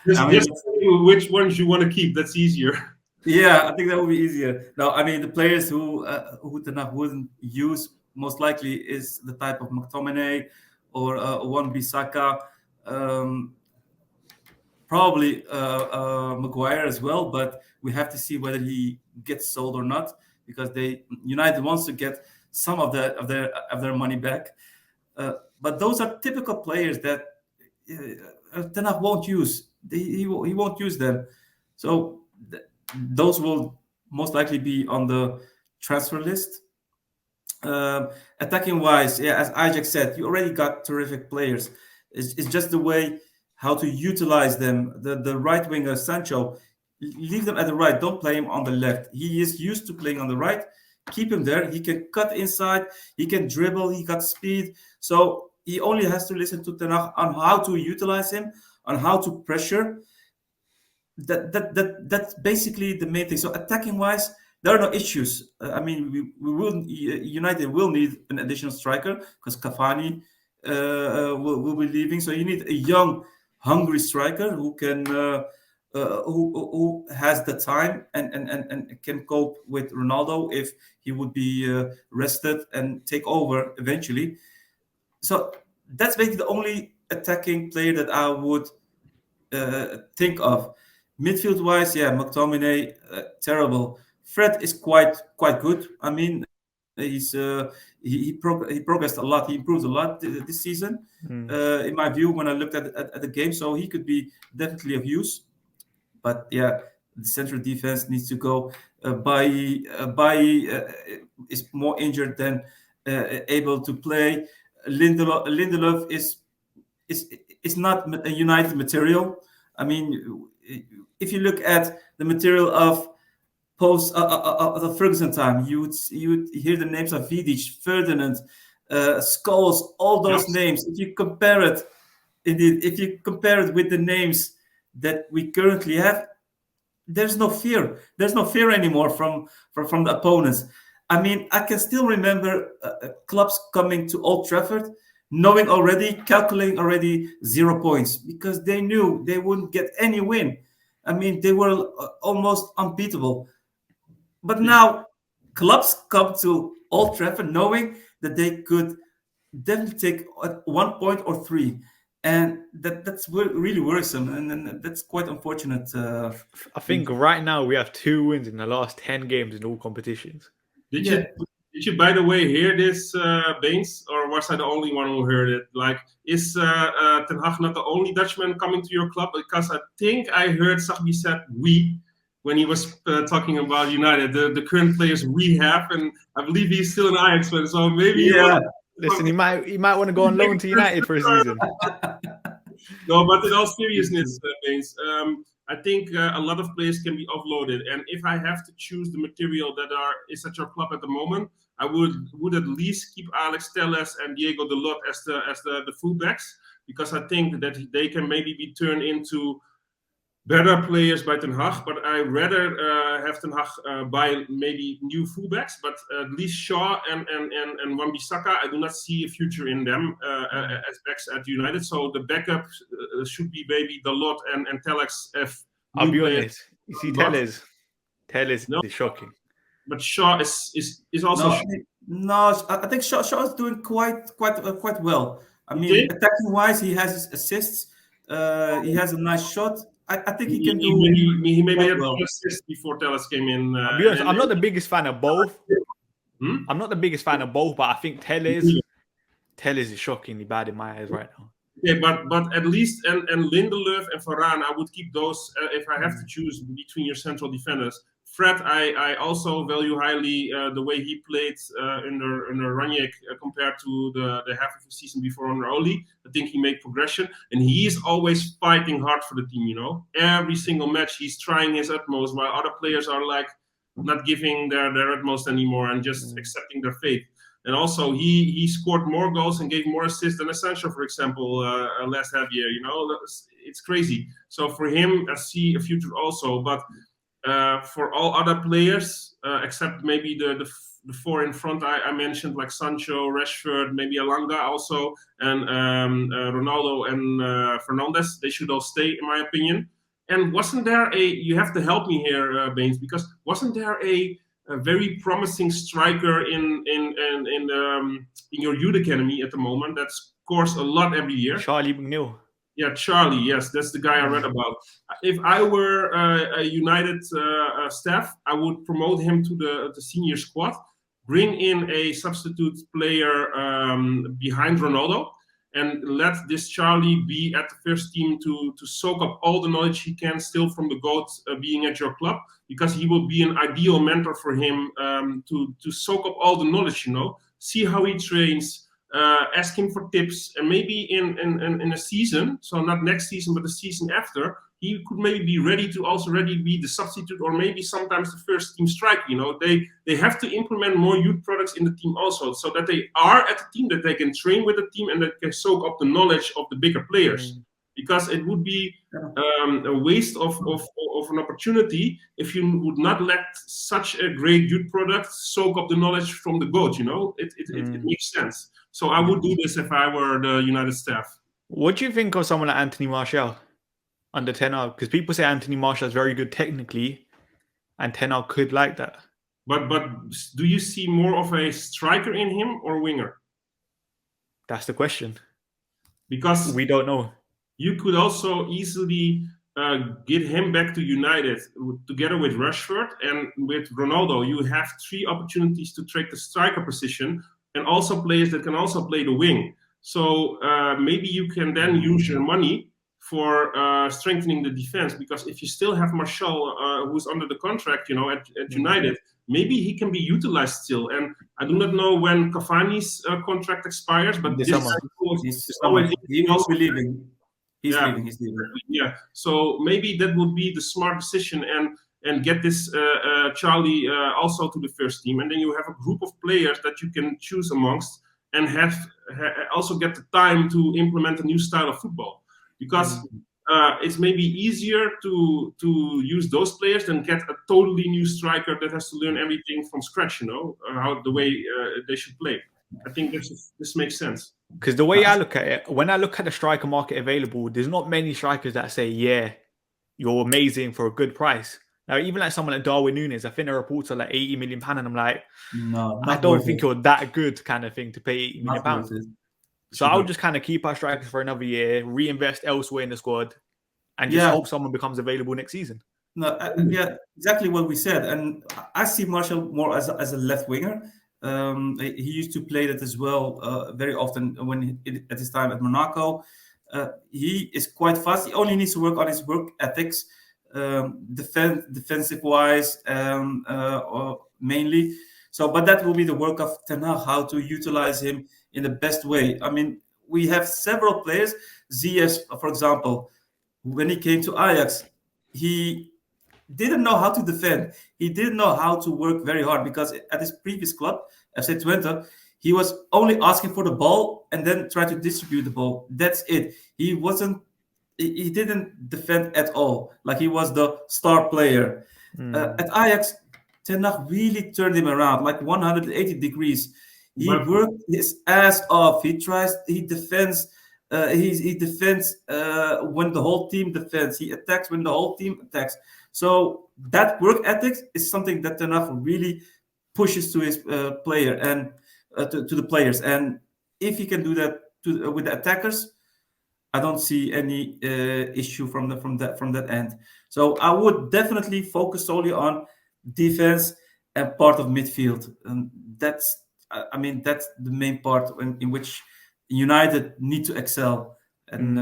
Just which ones you want to keep. That's easier. Yeah, I think that would be easier. No, I mean the players who Ten Hag wouldn't use most likely is the type of McTominay or Wan-Bissaka, probably Maguire as well. But we have to see whether he gets sold or not, because United wants to get some of their money back. But those are typical players that Ten Hag won't use. He won't use them. So those will most likely be on the transfer list. Attacking wise, yeah, as EyeJax said, you already got terrific players. It's just the way how to utilize them. The right winger Sancho, leave them at the right. Don't play him on the left. He is used to playing on the right. Keep him there. He can cut inside. He can dribble. He got speed. So he only has to listen to Ten Hag on how to utilize him, on how to pressure. That's basically the main thing. So attacking wise, there are no issues. I mean, United will need an additional striker because Cavani will be leaving. So you need a young, hungry striker who can who has the time and can cope with Ronaldo if he would be rested and take over eventually. So that's basically the only attacking player that I would think of. Midfield wise, yeah, McTominay, terrible. Fred is quite good. I mean, he progressed a lot. He improved a lot this season, in my view, when I looked at the game. So he could be definitely of use. But yeah, the central defense needs to go. Bailly is more injured than able to play. Lindelof is not a United material. I mean, if you look at the material of post the Ferguson time, you would hear the names of Vidic, Ferdinand, Scholes, all those names. If you compare it, with the names that we currently have, there's no fear. There's no fear anymore from the opponents. I mean, I can still remember clubs coming to Old Trafford knowing already, calculating already 0 points because they knew they wouldn't get any win. I mean, they were almost unbeatable. But now clubs come to Old Trafford knowing that they could definitely take 1 point or 3. And that's really worrisome, and that's quite unfortunate. I think right now we have 2 wins in the last 10 games in all competitions. Did you, by the way, hear this, Baines, or was I the only one who heard it? Like, is Ten Hag not the only Dutchman coming to your club? Because I think I heard Sahbi said we when he was talking about United, the current players we have, and I believe he's still an Ajax fan, so maybe. Listen, he might want to go on loan to United for a season. No, but in all seriousness, Baines, I think a lot of players can be offloaded, and if I have to choose the material that is at your club at the moment, I would at least keep Alex Telles and Diego Dalot as the fullbacks, because I think that they can maybe be turned into better players by Ten Hag, but I rather have Ten Hag buy maybe new fullbacks. But at least Shaw and Wan-Bissaka, I do not see a future in them as backs at United. So the backup should be maybe Dalot and Telex. I'll be honest. You see, Telles is shocking. But Shaw is also. No, I think Shaw is doing quite well. I mean, attacking wise, he has his assists. He has a nice shot. I think he can do. He maybe had an assist before Telles came in. I'll be honest, I'm not the biggest fan of both. I'm not the biggest fan of both, but I think Telles is shockingly bad in my eyes right now. Yeah, but at least and Lindelof and Varane, I would keep those if I have to choose between your central defenders. Fred, I also value highly the way he played under Ranjek compared to the half of the season before under Oli. I think he made progression, and he is always fighting hard for the team. You know, every single match he's trying his utmost, while other players are like not giving their utmost anymore and just accepting their fate. And also, he scored more goals and gave more assists than Sancho, for example, last half year. You know, it's crazy. So for him, I see a future also, but. For all other players, except maybe the 4 in front I mentioned, like Sancho, Rashford, maybe Alanga also, and Ronaldo and Fernandes, they should all stay, in my opinion. And wasn't there you have to help me here, Baines, because wasn't there a very promising striker in your youth academy at the moment that scores a lot every year? Charlie McNeil. Yeah, Charlie. Yes, that's the guy I read about. If I were a United staff, I would promote him to the senior squad, bring in a substitute player behind Ronaldo, and let this Charlie be at the first team to soak up all the knowledge he can still from the GOAT being at your club, because he will be an ideal mentor for him to soak up all the knowledge, you know. see how he trains, ask him for tips, and maybe in a season, so not next season, but the season after, he could maybe be ready to also already be the substitute, or maybe sometimes the first team striker. They have to implement more youth products in the team also, so that they are at the team, that they can train with the team, and that can soak up the knowledge of the bigger players. Because it would be a waste of an opportunity if you would not let such a great youth product soak up the knowledge from the GOAT. It makes sense. So I would do this if I were the United staff. What do you think of someone like Anthony Martial under Ten Hag? Because people say Anthony Martial is very good technically, and Ten Hag could like that. But do you see more of a striker in him or winger? That's the question. Because we don't know. You could also easily get him back to United together with Rashford and with Ronaldo. You have 3 opportunities to take the striker position, and also players that can also play the wing. So maybe you can then use your money for strengthening the defense, because if you still have Martial, who's under the contract, at United, maybe he can be utilized still. And I do not know when Cavani's contract expires, but This this summer. He will be leaving. He's leaving. Yeah. So maybe that would be the smart decision, and get this Charlie also to the first team, and then you have a group of players that you can choose amongst, and also get the time to implement a new style of football. Because it's maybe easier to use those players than get a totally new striker that has to learn everything from scratch. How the way they should play. I think this makes sense. Because the way I look at it, when I look at the striker market available, there's not many strikers that say, yeah, you're amazing for a good price. Now, even like someone like Darwin Núñez, I think the reports are like £80 million, and I'm like, no, I don't think you're that good kind of thing to pay £80 million. So I'll just kind of keep our strikers for another year, reinvest elsewhere in the squad, and just hope someone becomes available next season. No, exactly what we said. And I see Martial more as a left winger. He used to play that as well very often at his time at Monaco. He is quite fast. He only needs to work on his work ethics, defensive wise, mainly. So, but that will be the work of Ten Hag, how to utilize him in the best way. I mean, we have several players. Ziyech, for example, when he came to Ajax, he didn't know how to defend. He didn't know how to work very hard, because at his previous club, FC Twente, he was only asking for the ball and then try to distribute the ball. That's it. He didn't defend at all. Like, he was the star player. At Ajax, Ten Hag really turned him around, like 180 degrees. He worked his ass off. He defends. He defends when the whole team defends. He attacks when the whole team attacks. So that work ethic is something that Ten Hag really pushes to his player and to the players. And if he can do that with the attackers, I don't see any issue from that end. So I would definitely focus solely on defense and part of midfield. And that's the main part in which United need to excel. And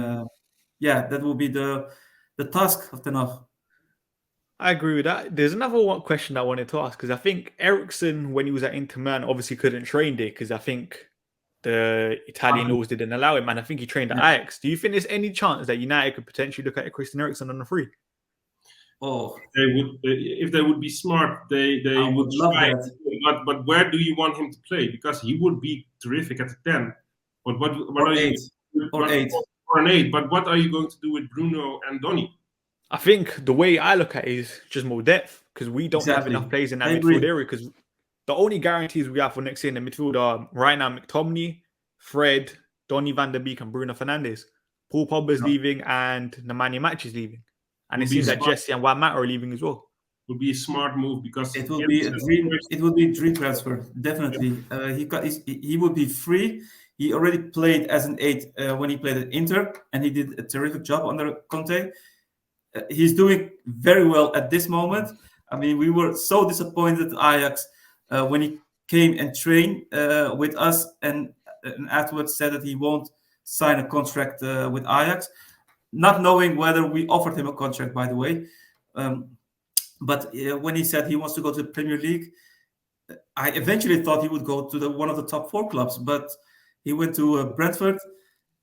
that will be the task of Ten Hag. I agree with that. There's another question I wanted to ask, because I think Eriksen, when he was at Inter Milan, obviously couldn't train there because I think the Italian laws didn't allow him, and I think he trained at Ajax. Do you think there's any chance that United could potentially look at Christian Eriksen on the free? Oh, they would, if they would be smart, they would love try. that. But where do you want him to play? Because he would be terrific at the 10. But what are eight. You, or 8 or an 8? But what are you going to do with Bruno and Donny? I think the way I look at it is just more depth, because we don't have enough players in that midfield area. Because the only guarantees we have for next year in the midfield are right now McTominay, Fred, Donny van der Beek, and Bruno Fernandes. Paul Pogba's leaving, and Nemanja Matic is leaving, and it seems that Jesse and Juan Mata are leaving as well. Would be a smart move, because it will be a dream. It will be a dream transfer, definitely. He would be free. He already played as an 8 when he played at Inter, and he did a terrific job under Conte. He's doing very well at this moment. I mean, we were so disappointed at Ajax when he came and trained with us, and afterwards said that he won't sign a contract with Ajax, not knowing whether we offered him a contract, by the way. But when he said he wants to go to the Premier League, I eventually thought he would go to one of the top 4 clubs, but he went to Brentford.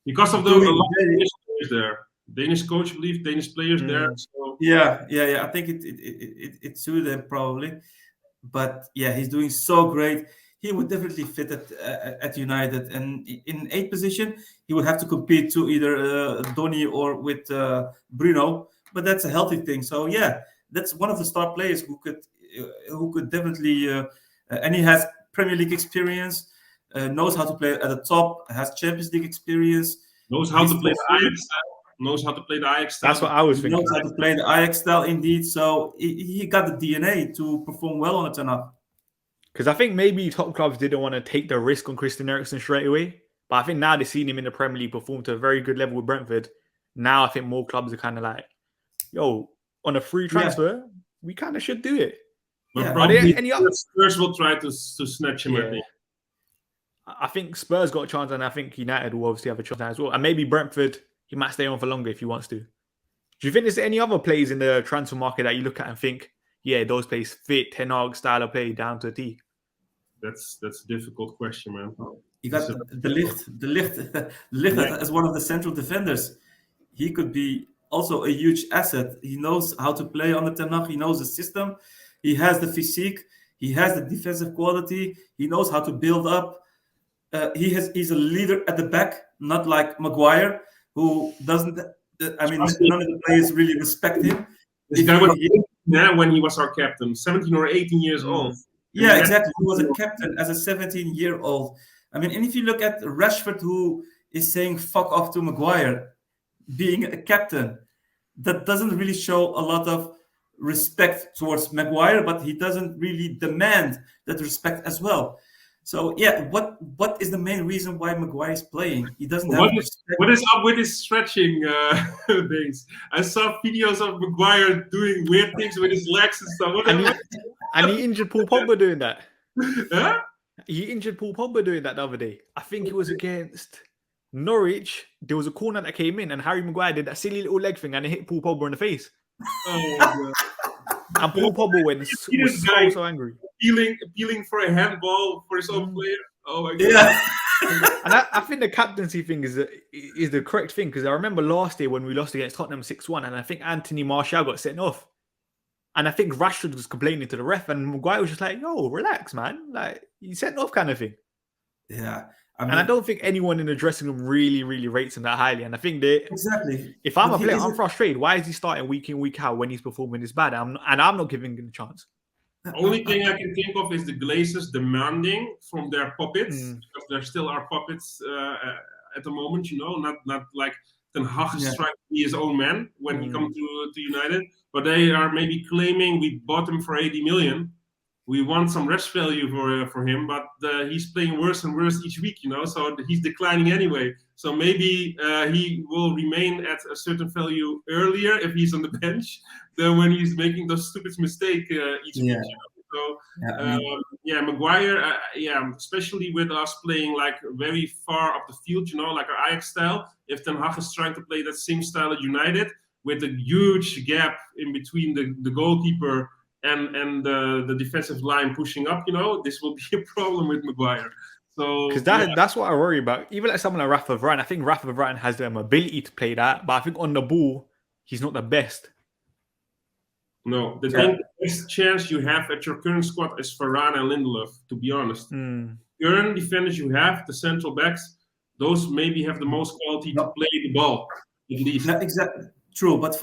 Because of a Doing lot of very- Danish players there. Danish coach, I believe, Danish players there. So Yeah. I think it suited him probably, but yeah, he's doing so great. He would definitely fit at United, and in 8th position, he would have to compete to either Donny or with Bruno. But that's a healthy thing. So yeah, that's one of the star players who could definitely, and he has Premier League experience, knows how to play at the top, has Champions League experience, knows how He's to play the flexible. Ajax style. Knows how to play the Ajax style. That's what I was He thinking. knows how to play the Ajax style indeed. So he got the DNA to perform well on the Ten Hag. Because I think maybe top clubs didn't want to take the risk on Christian Eriksen straight away. But I think now they've seen him in the Premier League perform to a very good level with Brentford. Now I think more clubs are kind of like, yo, on a free transfer, we kind of should do it. But Yeah. probably any other- Spurs will try to snatch him, I Yeah. think. I think Spurs got a chance, and I think United will obviously have a chance as well. And maybe Brentford, he might stay on for longer if he wants to. Do you think there's any other players in the transfer market that you look at and think, yeah, those players fit Ten Hag style of play down to a T? That's a difficult question, man. You got the Ligt as one of the central defenders. He could be also a huge asset. He knows how to play on the Ten Hag. He knows the system. He has the physique. He has the defensive quality. He knows how to build up. He's a leader at the back, not like Maguire, who doesn't. I mean, none of the players really respect him. This guy was when he was our captain, 17 or 18 years old. Yeah, exactly. He was a captain as a 17-year-old. I mean, and if you look at Rashford, who is saying "fuck off" to Maguire, being a captain, that doesn't really show a lot of respect towards Maguire, but he doesn't really demand that respect as well. So yeah, what is the main reason why Maguire is playing? He doesn't have respect. What is up with his stretching things? I saw videos of Maguire doing weird things with his legs and stuff. And he injured Paul Pogba doing that. Huh? He injured Paul Pogba doing that the other day. I think it was against Norwich. There was a corner that came in, and Harry Maguire did that silly little leg thing, and it hit Paul Pogba in the face. Oh my God. And Paul Pogba was so angry. Appealing for a handball for his own player. Oh my God. Yeah. And I think the captaincy thing is the correct thing, because I remember last year when we lost against Tottenham 6-1, and I think Antony Martial got sent off. And I think Rashford was complaining to the ref, and Maguire was just like, yo, relax, man. Like, you sent off kind of thing. Yeah. And I don't think anyone in the dressing room really, really rates him that highly. And I think that exactly. if I'm a player, I'm frustrated. Why is he starting week in, week out when he's performing this bad? I'm not giving him a chance. The only thing I can think of is the Glazers demanding from their puppets, because there still are puppets at the moment, not like Ten Hag is trying to be his own man when he comes to United, but they are maybe claiming we bought him for 80 million. We want some rest value for him, but he's playing worse and worse each week, so he's declining anyway. So maybe he will remain at a certain value earlier if he's on the bench than when he's making those stupid mistakes each week. So, Maguire, especially with us playing like very far up the field, like our Ajax style. If Ten Hag is trying to play that same style at United with a huge gap in between the goalkeeper and the defensive line pushing up, this will be a problem with Maguire. So because that's what I worry about. Even like someone like Rafa Varane, I think Rafa Varane has the ability to play that, but I think on the ball he's not the best. No, the best chance you have at your current squad is Varane and Lindelof, to be honest. Current defenders you have, the central backs, those maybe have the most quality to play the ball, at least. Not exactly. True, but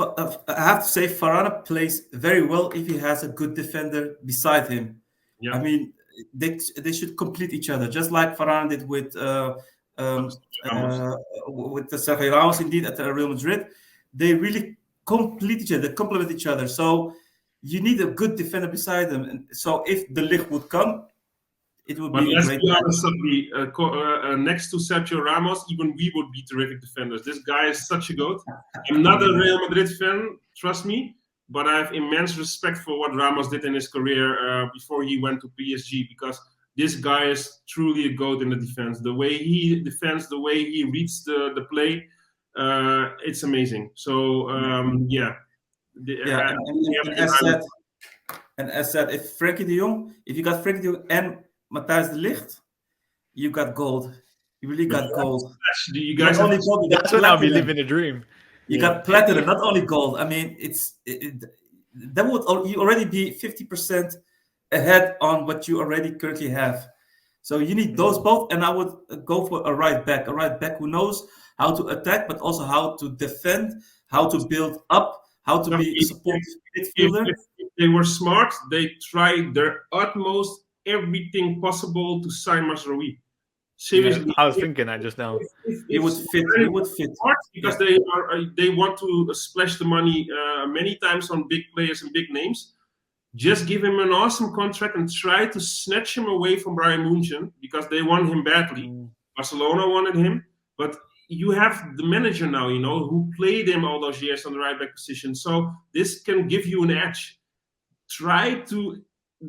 I have to say Varane plays very well if he has a good defender beside him. Yeah. I mean, they should complete each other, just like Varane did with the Sahbi Ramos indeed at Real Madrid. They really complete each other, they complement each other. So you need a good defender beside them. And so if the Ligt would come, it would be a great. Let's be honest, next to Sergio Ramos, even we would be terrific defenders. This guy is such a goat. I'm not a Real Madrid fan, trust me, but I have immense respect for what Ramos did in his career before he went to PSG, because this guy is truly a goat in the defense. The way he defends, the way he reads the play, it's amazing. So, And as said, if you got Frankie de Jong and Matthijs de Ligt, you got gold. You really got gold. Do you guys Not have only gold, you got That's when I'll be platinum. living a dream. You got platinum, not only gold. I mean, that would you already be 50% ahead on what you already currently have. So you need those both, and I would go for a right back who knows how to attack, but also how to defend, how to build up, how to be a supportive midfielder. If they were smart, they tried their utmost, everything possible to sign Mazraoui. Seriously, I was thinking that just now. He would fit. He would fit because they want to splash the money many times on big players and big names. Just give him an awesome contract and try to snatch him away from Bayern Munich because they want him badly. Barcelona wanted him, but you have the manager now, who played him all those years on the right back position. So this can give you an edge. Try to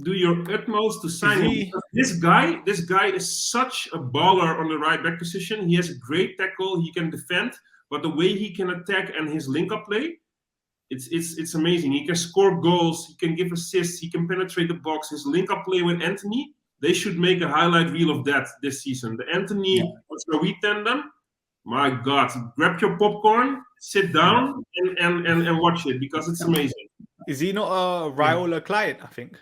do your utmost to sign him. This guy is such a baller on the right back position. He has a great tackle. He can defend, but the way he can attack and his link-up play, it's amazing. He can score goals. He can give assists. He can penetrate the box. His link-up play with Antony, they should make a highlight reel of that this season. The Antony Mazraoui tandem, my God, grab your popcorn, sit down, and watch it because it's amazing. Is he not a Raiola client, I think?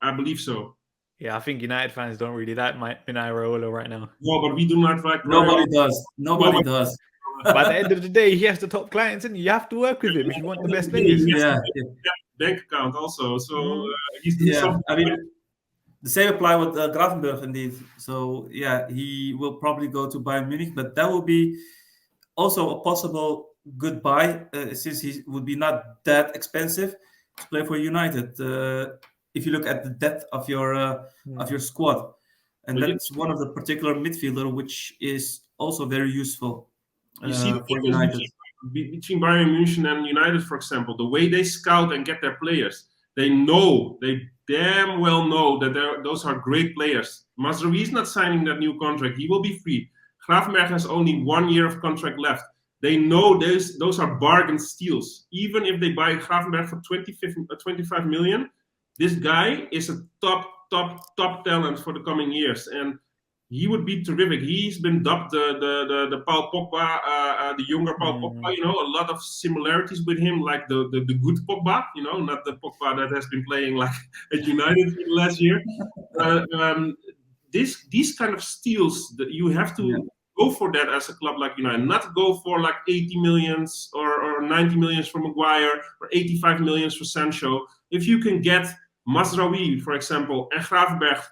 I believe so. Yeah, I think United fans don't really like Minai Raiola right now. No, but we do not like Nobody does. Nobody does. But at the end of the day, he has the top clients, and you have to work with him if you want the best players. Yeah. Bank account also. So he's I mean, the same apply with Gravenberch indeed. So yeah, he will probably go to Bayern Munich, but that will be also a possible goodbye since he would be not that expensive to play for United. If you look at the depth of your squad, and that's one of the particular midfielder which is also very useful. You see the for difference United. between Bayern Munich and United, for example, the way they scout and get their players, they damn well know that those are great players. Mazraoui is not signing that new contract. He will be free. Gravenberch has only 1 year of contract left. They know those are bargain steals. Even if they buy Gravenberch for 25 million, this guy is a top talent for the coming years. And he would be terrific. He's been dubbed the Paul Pogba, the younger Paul Pogba. A lot of similarities with him, like the good Pogba. Not the Pogba that has been playing like at United for the last year. These kind of steals that you have to go for that as a club like United, not go for like 80 millions or 90 millions for Maguire or 85 millions for Sancho. If you can get Mazraoui, for example, and Gravenberch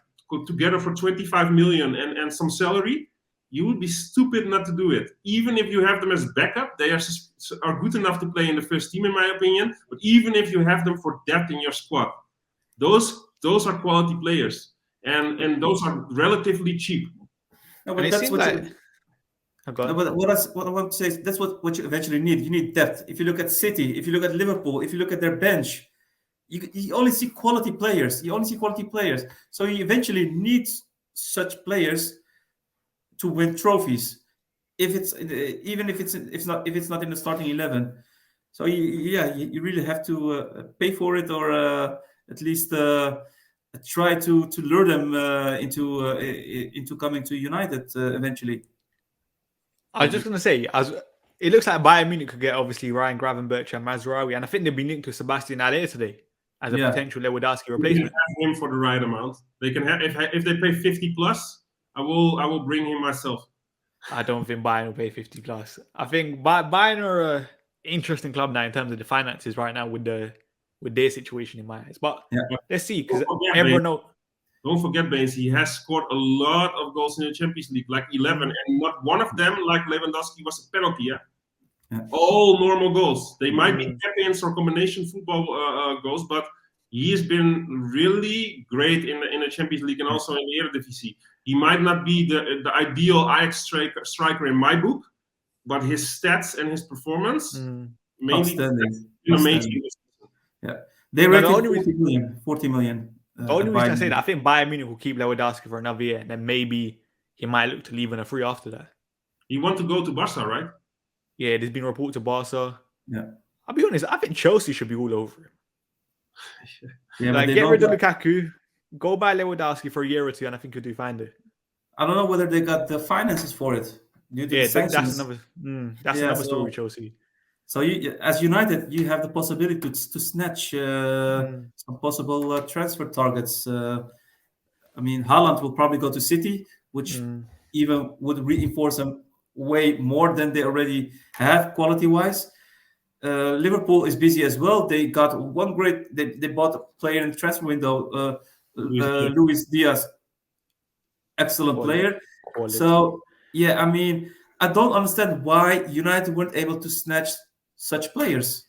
together for 25 million and some salary, you would be stupid not to do it. Even if you have them as backup, they are good enough to play in the first team, in my opinion. But even if you have them for depth in your squad, those are quality players, and those are relatively cheap. No, but that's what what I want to say is that's what you eventually need. You need depth. If you look at City, if you look at Liverpool, if you look at their bench, you only see quality players. So you eventually need such players to win trophies. If it's not in the starting 11, so you really have to pay for it, or at least try to lure them into coming to United eventually. I was just going to say, it looks like Bayern Munich could get obviously Ryan Gravenberch and Mazraoui, and I think they've been linked to Sebastian Haller today as a potential Lewandowski replacement. Have him for the right amount. They can have if they pay 50 plus. I will bring him myself. I don't think Bayern will pay 50 plus. I think Bayern are an interesting club now in terms of the finances right now with their situation in my eyes. But let's see, because everyone knows. Don't forget, Baines, he has scored a lot of goals in the Champions League, like 11, and not one of them, like Lewandowski, was a penalty. All normal goals. They might be tap-ins or combination football goals, but he has been really great in the Champions League and also in the Eredivisie. He might not be the ideal Ajax striker in my book, but his stats and his performance mainly amazing. Yeah, they rated 40 million. The only reason I say that, I think Bayern Munich will keep Lewandowski for another year, and then maybe he might look to leave on a free after that. You want to go to Barca, right? Yeah, there's been reports to Barca. Yeah. I'll be honest, I think Chelsea should be all over him. Yeah, but Like, they get don't. rid of Lukaku, go buy Lewandowski for a year or two, and I think you'll do fine there. I don't know whether they got the finances for it due to the sanctions. That's Yeah, another story so with Chelsea. So you, as United, you have the possibility to snatch some possible transfer targets. I mean, Haaland will probably go to City, which even would reinforce them way more than they already have quality-wise. Liverpool is busy as well. They got one great. They bought a player in the transfer window, Luis Diaz, excellent player. Quality. So yeah, I mean, I don't understand why United weren't able to snatch such players.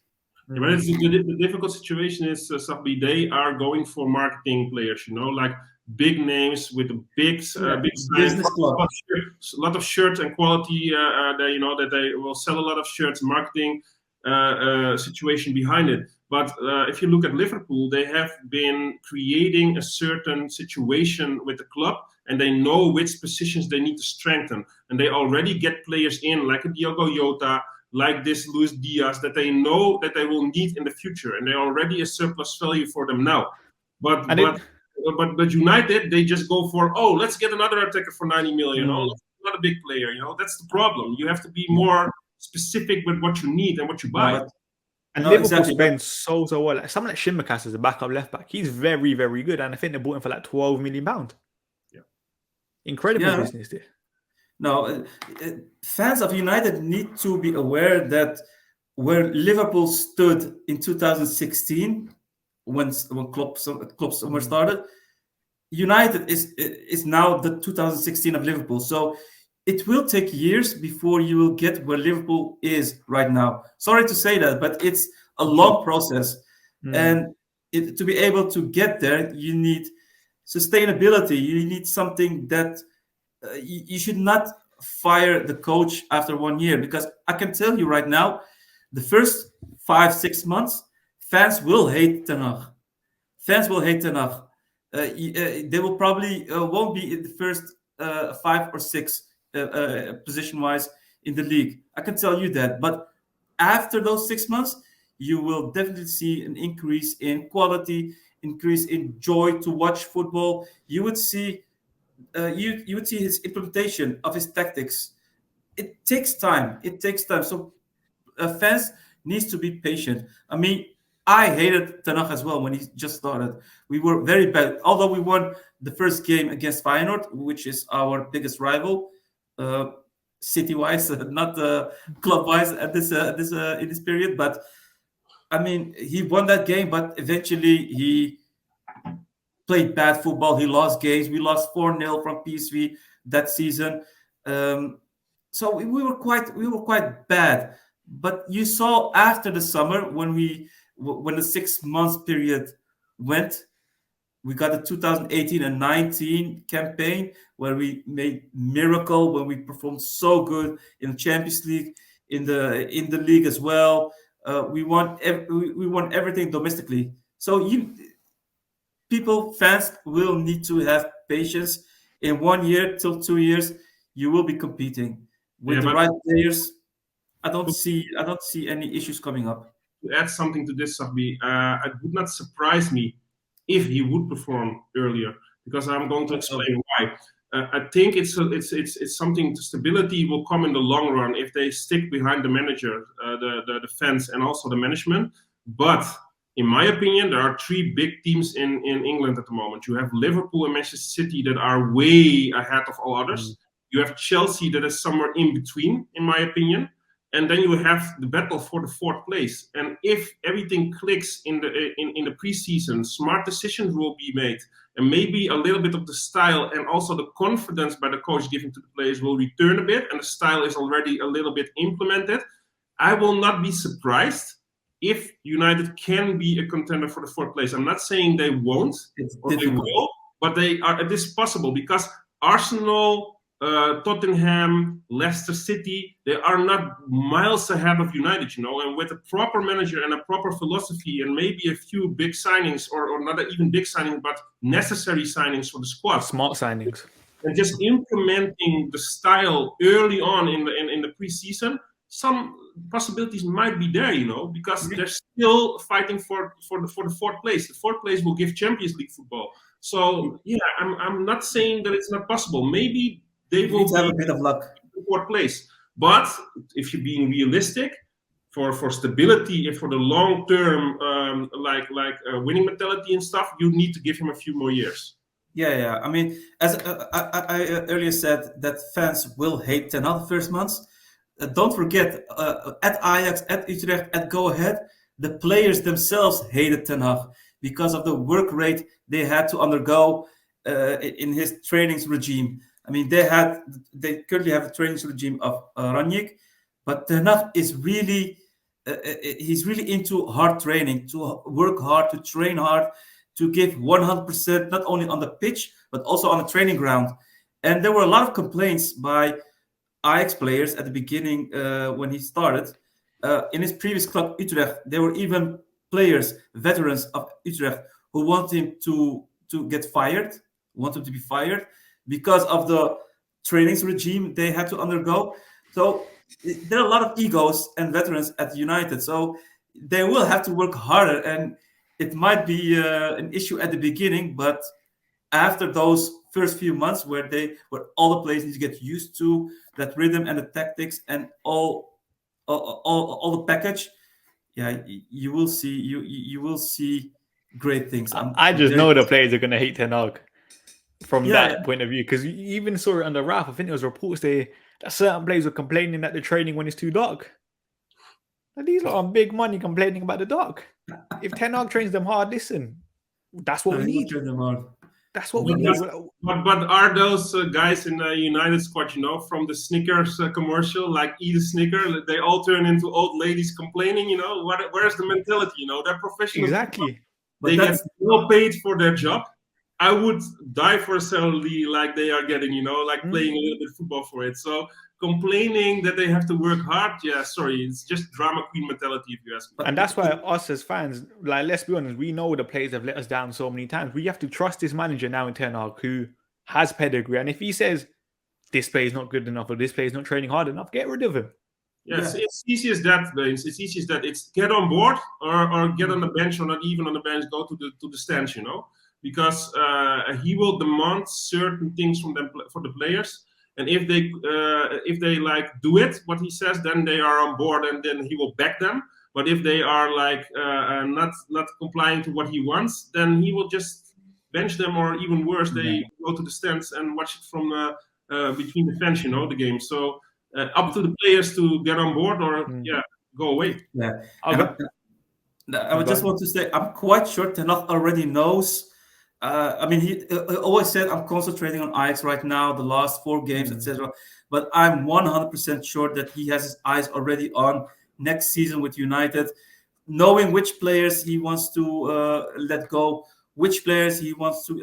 Yeah, but the difficult situation is, Sahbi, they are going for marketing players, like big names with a big business club. A lot of shirts and quality. That they will sell a lot of shirts, marketing situation behind it. But if you look at Liverpool, they have been creating a certain situation with the club, and they know which positions they need to strengthen, and they already get players in like a Diogo Jota, like this Luis Diaz, that they know that they will need in the future, and they're already a surplus value for them now. But United, they just go for, let's get another attacker for 90 million. Not a big player, That's the problem. You have to be more specific with what you need and what you buy. Liverpool spends so well. Like, someone like Shimmikas as a backup left back, he's very, very good, and I think they bought him for like £12 million. Yeah, incredible business there. No, fans of United need to be aware that where Liverpool stood in 2016, when Klopp summer started, United is now the 2016 of Liverpool. So it will take years before you will get where Liverpool is right now. Sorry to say that, but it's a long process. And to be able to get there, you need sustainability. You need something that you should not fire the coach after 1 year, because I can tell you right now, the first 5-6 months, fans will hate Ten Hag. Fans will hate Ten Hag. They will probably won't be in the first 5 or 6 position-wise in the league. I can tell you that. But after those 6 months, you will definitely see an increase in quality, increase in joy to watch football. You would see you would see his implementation of his tactics. It takes time. So fans needs to be patient. I mean, I hated Ten Hag as well when he just started. We were very bad. Although we won the first game against Feyenoord, which is our biggest rival, city-wise, not club-wise at this in this period. But I mean, he won that game, but eventually he played bad football. He lost games. We lost 4-0 from PSV that season. So we were quite bad. But you saw after the summer when the 6 months period went, we got the 2018 and 19 campaign where we made miracle, when we performed so good in the Champions League, in the league as well. We won everything domestically. So fans will need to have patience. In 1 year till 2 years, you will be competing with the right players. I don't see any issues coming up. To add something to this, Sahbi, it would not surprise me if he would perform earlier, because I'm going to explain why. I think it's something. Stability will come in the long run if they stick behind the manager, the fans, and also the management. But in my opinion, there are 3 big teams in England at the moment. You have Liverpool and Manchester City that are way ahead of all others. You have Chelsea that is somewhere in between, in my opinion. And then you have the battle for the 4th place. And if everything clicks in the preseason, smart decisions will be made. And maybe a little bit of the style and also the confidence by the coach given to the players will return a bit. And the style is already a little bit implemented. I will not be surprised if United can be a contender for the 4th place. I'm not saying they won't or they will, but it is possible, because Arsenal, Tottenham, Leicester City, they are not miles ahead of United, and with a proper manager and a proper philosophy and maybe a few big signings or not even big signings, but necessary signings for the squad. Smart signings. And just implementing the style early on in the preseason, some possibilities might be there, because they're still fighting for the fourth place. The fourth place will give Champions League football. So yeah, I'm not saying that it's not possible. Maybe they will have a bit of luck. in fourth place. But if you're being realistic, for stability and for the long term, winning mentality and stuff, you need to give him a few more years. Yeah. I mean, as I earlier said, that fans will hate Ten Hag the first months. Don't forget, at Ajax, at Utrecht, at Go Ahead, the players themselves hated Ten Hag because of the work rate they had to undergo in his trainings regime. I mean, they currently have a trainings regime of Ranjik, but Ten Hag is really he's really into hard training, to work hard, to train hard, to give 100%, not only on the pitch but also on the training ground. And there were a lot of complaints by Ajax players at the beginning when he started. In his previous club, Utrecht, there were even players, veterans of Utrecht, who wanted him to get fired, want him to be fired because of the trainings regime they had to undergo. So there are a lot of egos and veterans at United. So they will have to work harder, and it might be an issue at the beginning, but after those first few months where all the players need to get used to that rhythm and the tactics and all the package, yeah, you will see great things. I just know the players are going to hate Ten Hag from that point of view, because you even saw it under Ralph. I think there was reports that certain players were complaining that the training when it's too dark. And these are on big money complaining about the dark. If Ten Hag trains them hard, listen, that's what we need. That's what we need. But are those guys in the United squad, from the Snickers commercial, like eat a Snicker, they all turn into old ladies complaining, where's the mentality, they're professionals. Exactly. They get well paid for their job. I would die for a salary like they are getting, playing a little bit of football for it. So complaining that they have to work hard, it's just drama queen mentality, if you ask me. And that's why us as fans, let's be honest, we know the players have let us down so many times. We have to trust this manager now in Ten Hag, who has pedigree. And if he says this player is not good enough or this player is not training hard enough, get rid of him. Yes, it's easy as that, Baines. It's easy as that. It's get on board or get on the bench, or not even on the bench, go to the stands, because he will demand certain things from them for the players. And if they do it, what he says, then they are on board, and then he will back them. But if they are not complying to what he wants, then he will just bench them, or even worse, they go to the stands and watch it from between the fence, the game. So up to the players to get on board or go away. Yeah. I would just want to say, I'm quite sure Ten Hag already knows. He always said, I'm concentrating on Ajax right now, the last 4 games, etc. But I'm 100% sure that he has his eyes already on next season with United, knowing which players he wants to let go, which players he wants to,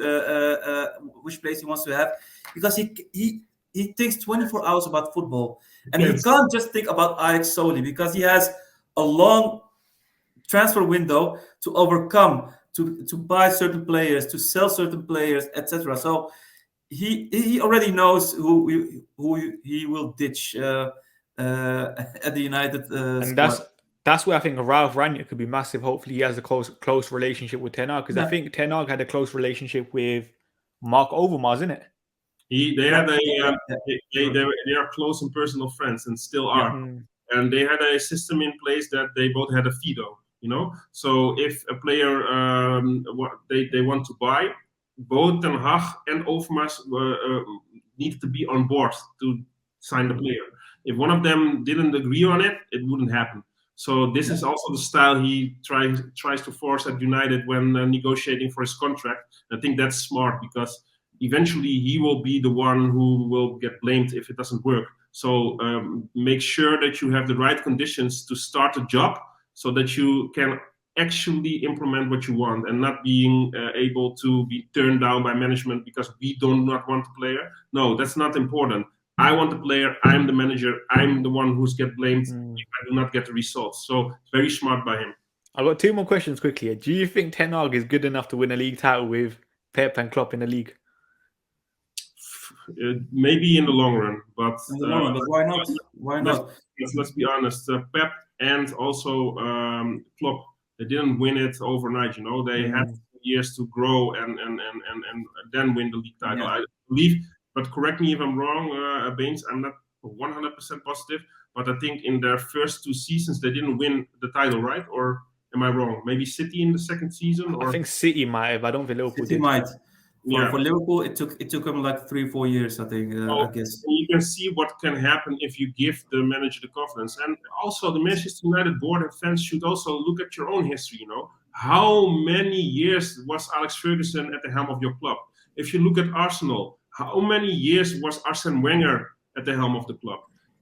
which place he wants to have, because he thinks 24 hours about football, and he can't just think about Ajax solely, because he has a long transfer window to overcome, to buy certain players, to sell certain players, etc. So he already knows who he will ditch at the United and squad. That's where I think Ralph Rangnick could be massive. Hopefully he has a close relationship with Ten Hag, because I think Ten Hag had a close relationship with Mark Overmars, isn't it? They are close and personal friends, and still are. And they had a system in place that they both had a veto. So if a player they want to buy, both Ten Hag and Overmars needed to be on board to sign the player. If one of them didn't agree on it, it wouldn't happen. So this is also the style he tries to force at United when negotiating for his contract. I think that's smart, because eventually he will be the one who will get blamed if it doesn't work. So make sure that you have the right conditions to start a job, so that you can actually implement what you want, and not being able to be turned down by management because we do not want the player. No, that's not important. I want the player. I'm the manager. I'm the one who's get blamed if I do not get the results. So it's very smart by him. I've got 2 more questions quickly. Do you think Ten Hag is good enough to win a league title with Pep and Klopp in the league? Maybe in the long run, but why not? Why not? let's be honest. Pep and also Klopp, they didn't win it overnight. You know, they had years to grow and then win the league title. I believe, but correct me if I'm wrong, Baines. I'm not 100% positive, but I think in their first 2 seasons they didn't win the title, right? Or am I wrong? Maybe City in the second season, or I think City might have. I don't think Liverpool City did. might. Yeah. For Liverpool, it took them like 3-4 years, I think. I guess. You can see what can happen if you give the manager the confidence. And also the Manchester United board and fans should also look at your own history, you know. How many years was Alex Ferguson at the helm of your club? If you look at Arsenal, how many years was Arsene Wenger at the helm of the club?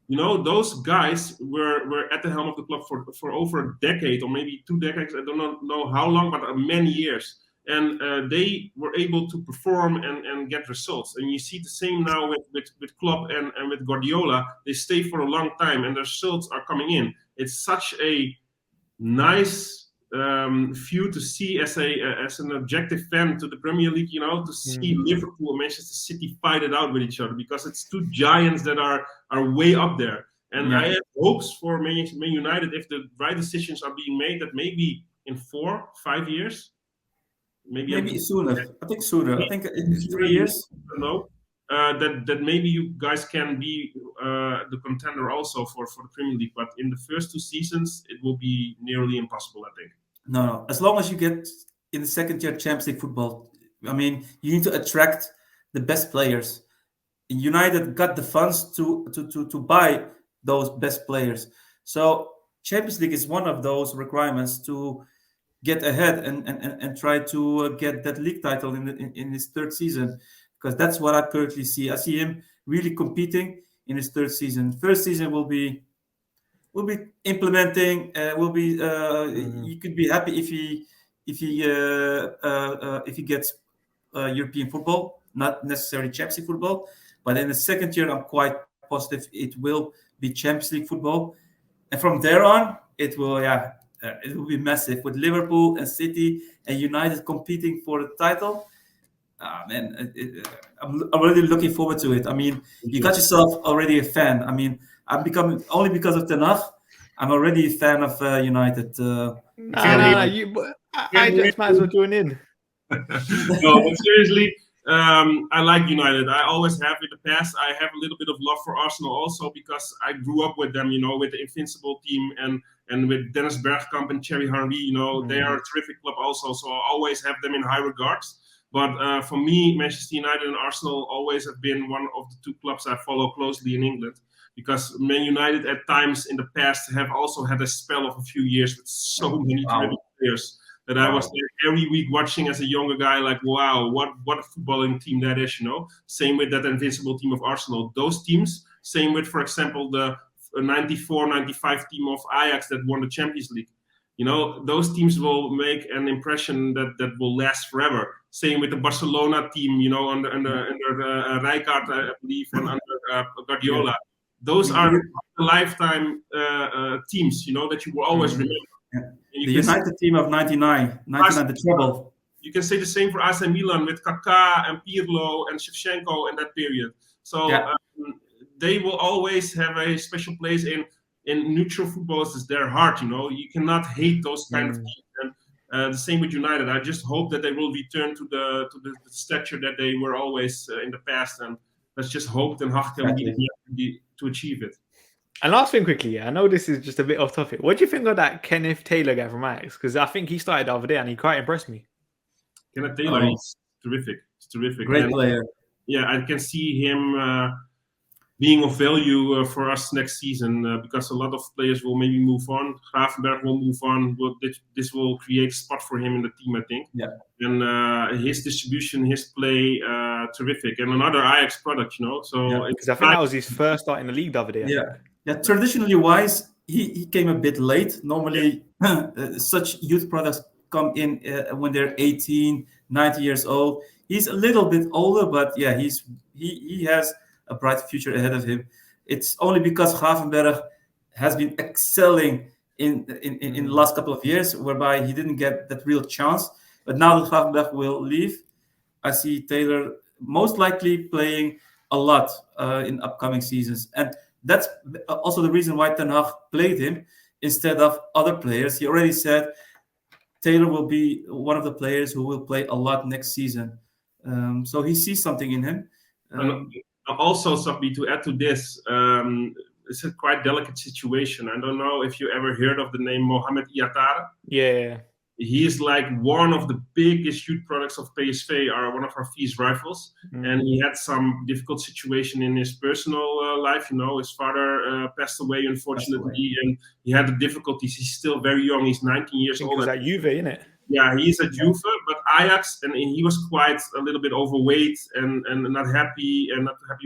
You know, those guys were at the helm of the club for over a decade or maybe 2 decades. I don't know how long, but many years. And they were able to perform and get results. And you see the same now with Klopp and with Guardiola. They stay for a long time and the results are coming in. It's such a nice view to see as an objective fan to the Premier League, you know, to see Liverpool and Manchester City fight it out with each other, because it's 2 giants that are way up there. And I have hopes for Man United, if the right decisions are being made, that maybe in 4-5 years, maybe sooner. I think sooner. I think in 3 years. No, that maybe you guys can be the contender also for the Premier League. But in the first 2 seasons, it will be nearly impossible, I think. No. As long as you get in the second tier Champions League football, I mean, you need to attract the best players. United got the funds to buy those best players. So Champions League is one of those requirements to get ahead and try to get that league title in his 3rd season, because that's what I currently see. I see him really competing in his 3rd season. 1st season will be implementing. You could be happy if he gets European football, not necessarily Champions League football. But in the 2nd year, I'm quite positive it will be Champions League football, and from there on, it will be massive with Liverpool and City and United competing for the title. Man, I'm really looking forward to it. I mean, you got yourself already a fan. I mean, I'm becoming, only because of Ten Hag, I'm already a fan of United. EyeJax might as well join in. No, but seriously, I like United. I always have in the past. I have a little bit of love for Arsenal also, because I grew up with them, you know, with the Invincible team and with Dennis Bergkamp and Thierry Henry. You know, they are a terrific club also. So I always have them in high regards. But for me, Manchester United and Arsenal always have been one of the 2 clubs I follow closely in England, because Man United at times in the past have also had a spell of a few years with so many players that I was there every week watching as a younger guy, like, wow, what a footballing team that is, you know. Same with that Invincible team of Arsenal. Those teams, same with, for example, the 94-95 team of Ajax that won the Champions League. You know, those teams will make an impression that will last forever. Same with the Barcelona team, you know, under Rijkaard, I believe, and under Guardiola. Those are lifetime teams, you know, that you will always remember. The United team of 99, the treble. You can say the same for AC Milan with Kaká and Pirlo and Shevchenko in that period. So they will always have a special place in neutral football. Is their heart, you know. You cannot hate those kind of teams. And the same with United. I just hope that they will return to the stature that they were always in the past. And let's just hope Ten Hag can be to achieve it. And last thing quickly, I know this is just a bit off topic. What do you think of that Kenneth Taylor guy from Ajax? Because I think he started the other day and he quite impressed me. Kenneth Taylor is terrific. It's terrific. Great player. Yeah, I can see him being of value for us next season, because a lot of players will maybe move on. Gravenberg will move on. This will create a spot for him in the team, I think. Yeah. And his distribution, his play, terrific. And another Ajax product, you know. So because I think that was his first start in the league the other day. Yeah. Traditionally wise, he came a bit late. Normally, such youth products come in when they're 18, 19 years old. He's a little bit older, but yeah, he has a bright future ahead of him. It's only because Gravenberg has been excelling in the last couple of years, whereby he didn't get that real chance. But now that Gravenberg will leave, I see Taylor most likely playing a lot in upcoming seasons. And That's also the reason why Ten Hag played him instead of other players. He already said Taylor will be one of the players who will play a lot next season. So he sees something in him. And also, Sahbi, to add to this, it's a quite delicate situation. I don't know if you ever heard of the name Mohamed Iatare. Yeah. He is like one of the biggest youth products of PSV, are one of our fierce rivals. And he had some difficult situation in his personal life. His father passed away, unfortunately, and he had the difficulties. He's still very young. He's 19 years old. He was at Juve, innit? Yeah, he's at Juve, but Ajax, and he was quite a little bit overweight and not happy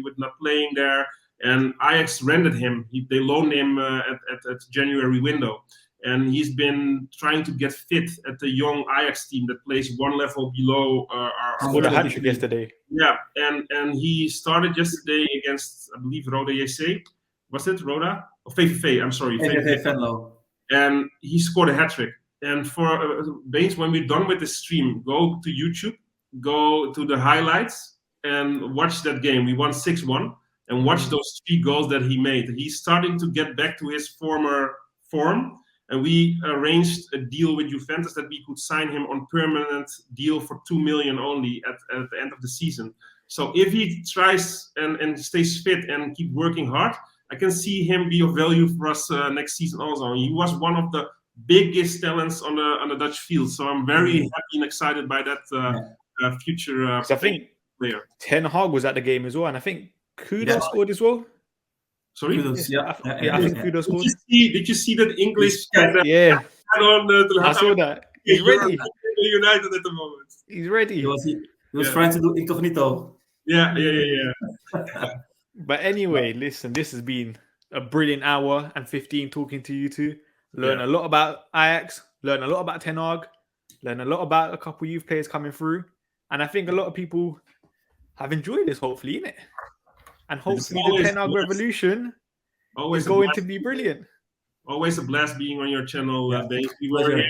with not playing there. And Ajax rented him. They loaned him at the January window. And he's been trying to get fit at the young Ajax team that plays one level below our Scored a hat-trick yesterday. Yeah, and he started yesterday against, I believe, Roda JC. Was it Roda? Or VVV, I'm sorry. VVV Venlo. And he scored a hat-trick. And for Baines, when we're done with the stream, go to YouTube, go to the highlights, and watch that game. We won 6-1, and watch those 3 goals that he made. He's starting to get back to his former form. And we arranged a deal with Juventus that we could sign him on permanent deal for 2 million only at the end of the season. So if he tries and stays fit and keep working hard, I can see him be of value for us next season also. He was one of the biggest talents on the Dutch field. So I'm very happy and excited by that future I think player. Ten Hag was at the game as well, and I think Kudo scored as well. Sorry? I think Kudo scored. Did you see that English? Yeah. I saw that. He's ready. United at the moment. He's ready. He was trying to do incognito. Yeah. But anyway, listen, this has been a brilliant hour and 15 talking to you two. Learn a lot about Ajax, learn a lot about Ten Hag, learn a lot about a couple youth players coming through. And I think a lot of people have enjoyed this, hopefully, innit? And hopefully the Ten Hag revolution is going to be brilliant. Always a blast being on your channel, Dave. We were here,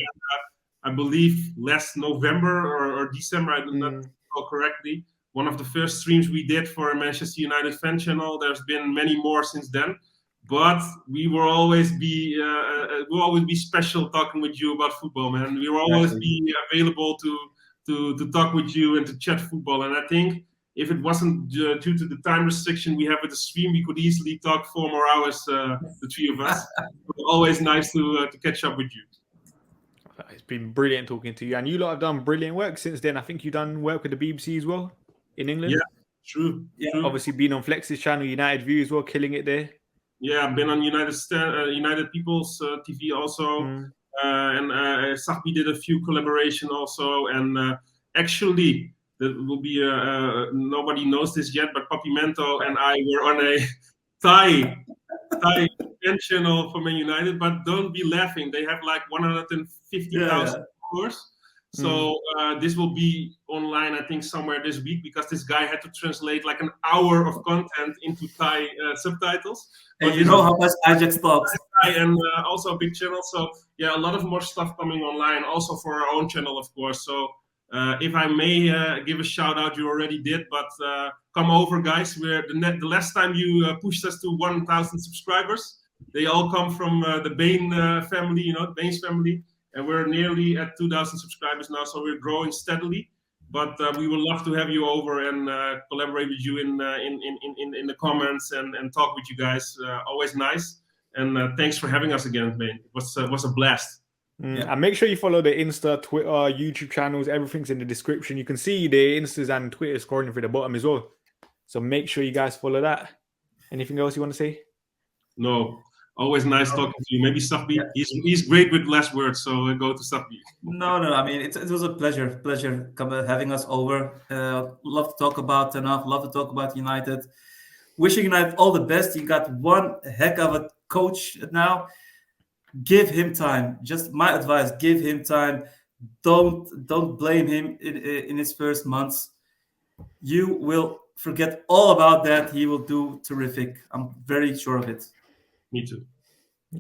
I believe, last November or December, I do not recall correctly. One of the first streams we did for a Manchester United fan channel. There's been many more since then. But we will always be special talking with you about football, man. We will always be available to talk with you and to chat football. And I think if it wasn't due to the time restriction we have with the stream, we could easily talk 4 more hours, the 3 of us. Always nice to catch up with you. It's been brilliant talking to you. And you lot have done brilliant work since then. I think you've done work with the BBC as well in England. Yeah, true. Obviously been on Flex's channel, United View as well, killing it there. Yeah, I've been on United People's TV also. And Sahbi did a few collaboration also. And actually, there will be nobody knows this yet, but Papimento and I were on a Thai channel for Man United. But don't be laughing; they have like 150,000 followers. So this will be online, I think, somewhere this week, because this guy had to translate like an hour of content into Thai subtitles. And you know how much EyeJax talks. And also a big channel. So yeah, a lot of more stuff coming online, also for our own channel, of course. So if I may give a shout out, you already did, but come over, guys. We're the last time you pushed us to 1,000 subscribers. They all come from the Bain family, Bain's family. And we're nearly at 2,000 subscribers now, so we're growing steadily. But we would love to have you over and collaborate with you in the comments and talk with you guys. Always nice. And thanks for having us again, Bain. It was a blast. And make sure you follow the Insta, Twitter, YouTube channels. Everything's in the description. You can see the Instas and Twitter scrolling through the bottom as well. So make sure you guys follow that. Anything else you want to say? No. Always nice talking to you. Maybe Sahbi. He's great with last words, so go to Sahbi. No. I mean, it was a pleasure having us over. Love to talk about Ten Hag. Love to talk about United. Wishing United all the best. You got one heck of a coach now. Give him time. Just my advice: give him time. Don't blame him in his first months. You will forget all about that. He will do terrific. I'm very sure of it. Me too.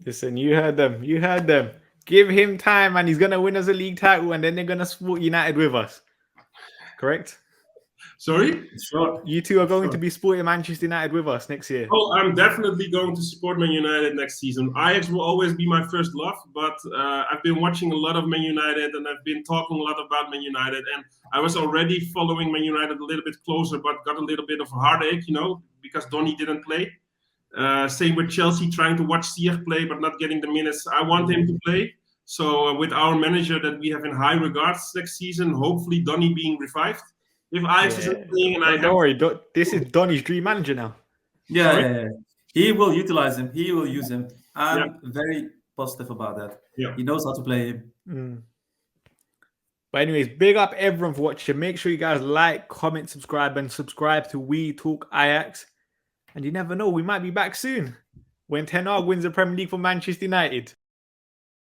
Listen, you heard them. Give him time and he's going to win us a league title and then they're going to support United with us. Correct? Sorry? Sure. You two are going Sure. to be supporting Manchester United with us next year. Oh, I'm definitely going to support Man United next season. Ajax will always be my first love, but I've been watching a lot of Man United and I've been talking a lot about Man United. And I was already following Man United a little bit closer, but got a little bit of a heartache, because Donny didn't play. Same with Chelsea, trying to watch Ziyech play, but not getting the minutes I want him to play. So with our manager that we have in high regards next season, hopefully Donny being revived. If Ajax isn't playing and I Don't worry, this is Donny's dream manager now. Yeah. He will utilize him. He will use him. I'm Yeah. very positive about that. Yeah. He knows how to play him. But anyways, big up everyone for watching. Make sure you guys like, comment, subscribe, and subscribe to WeTalk Ajax. And you never know, we might be back soon when Ten Hag wins the Premier League for Manchester United.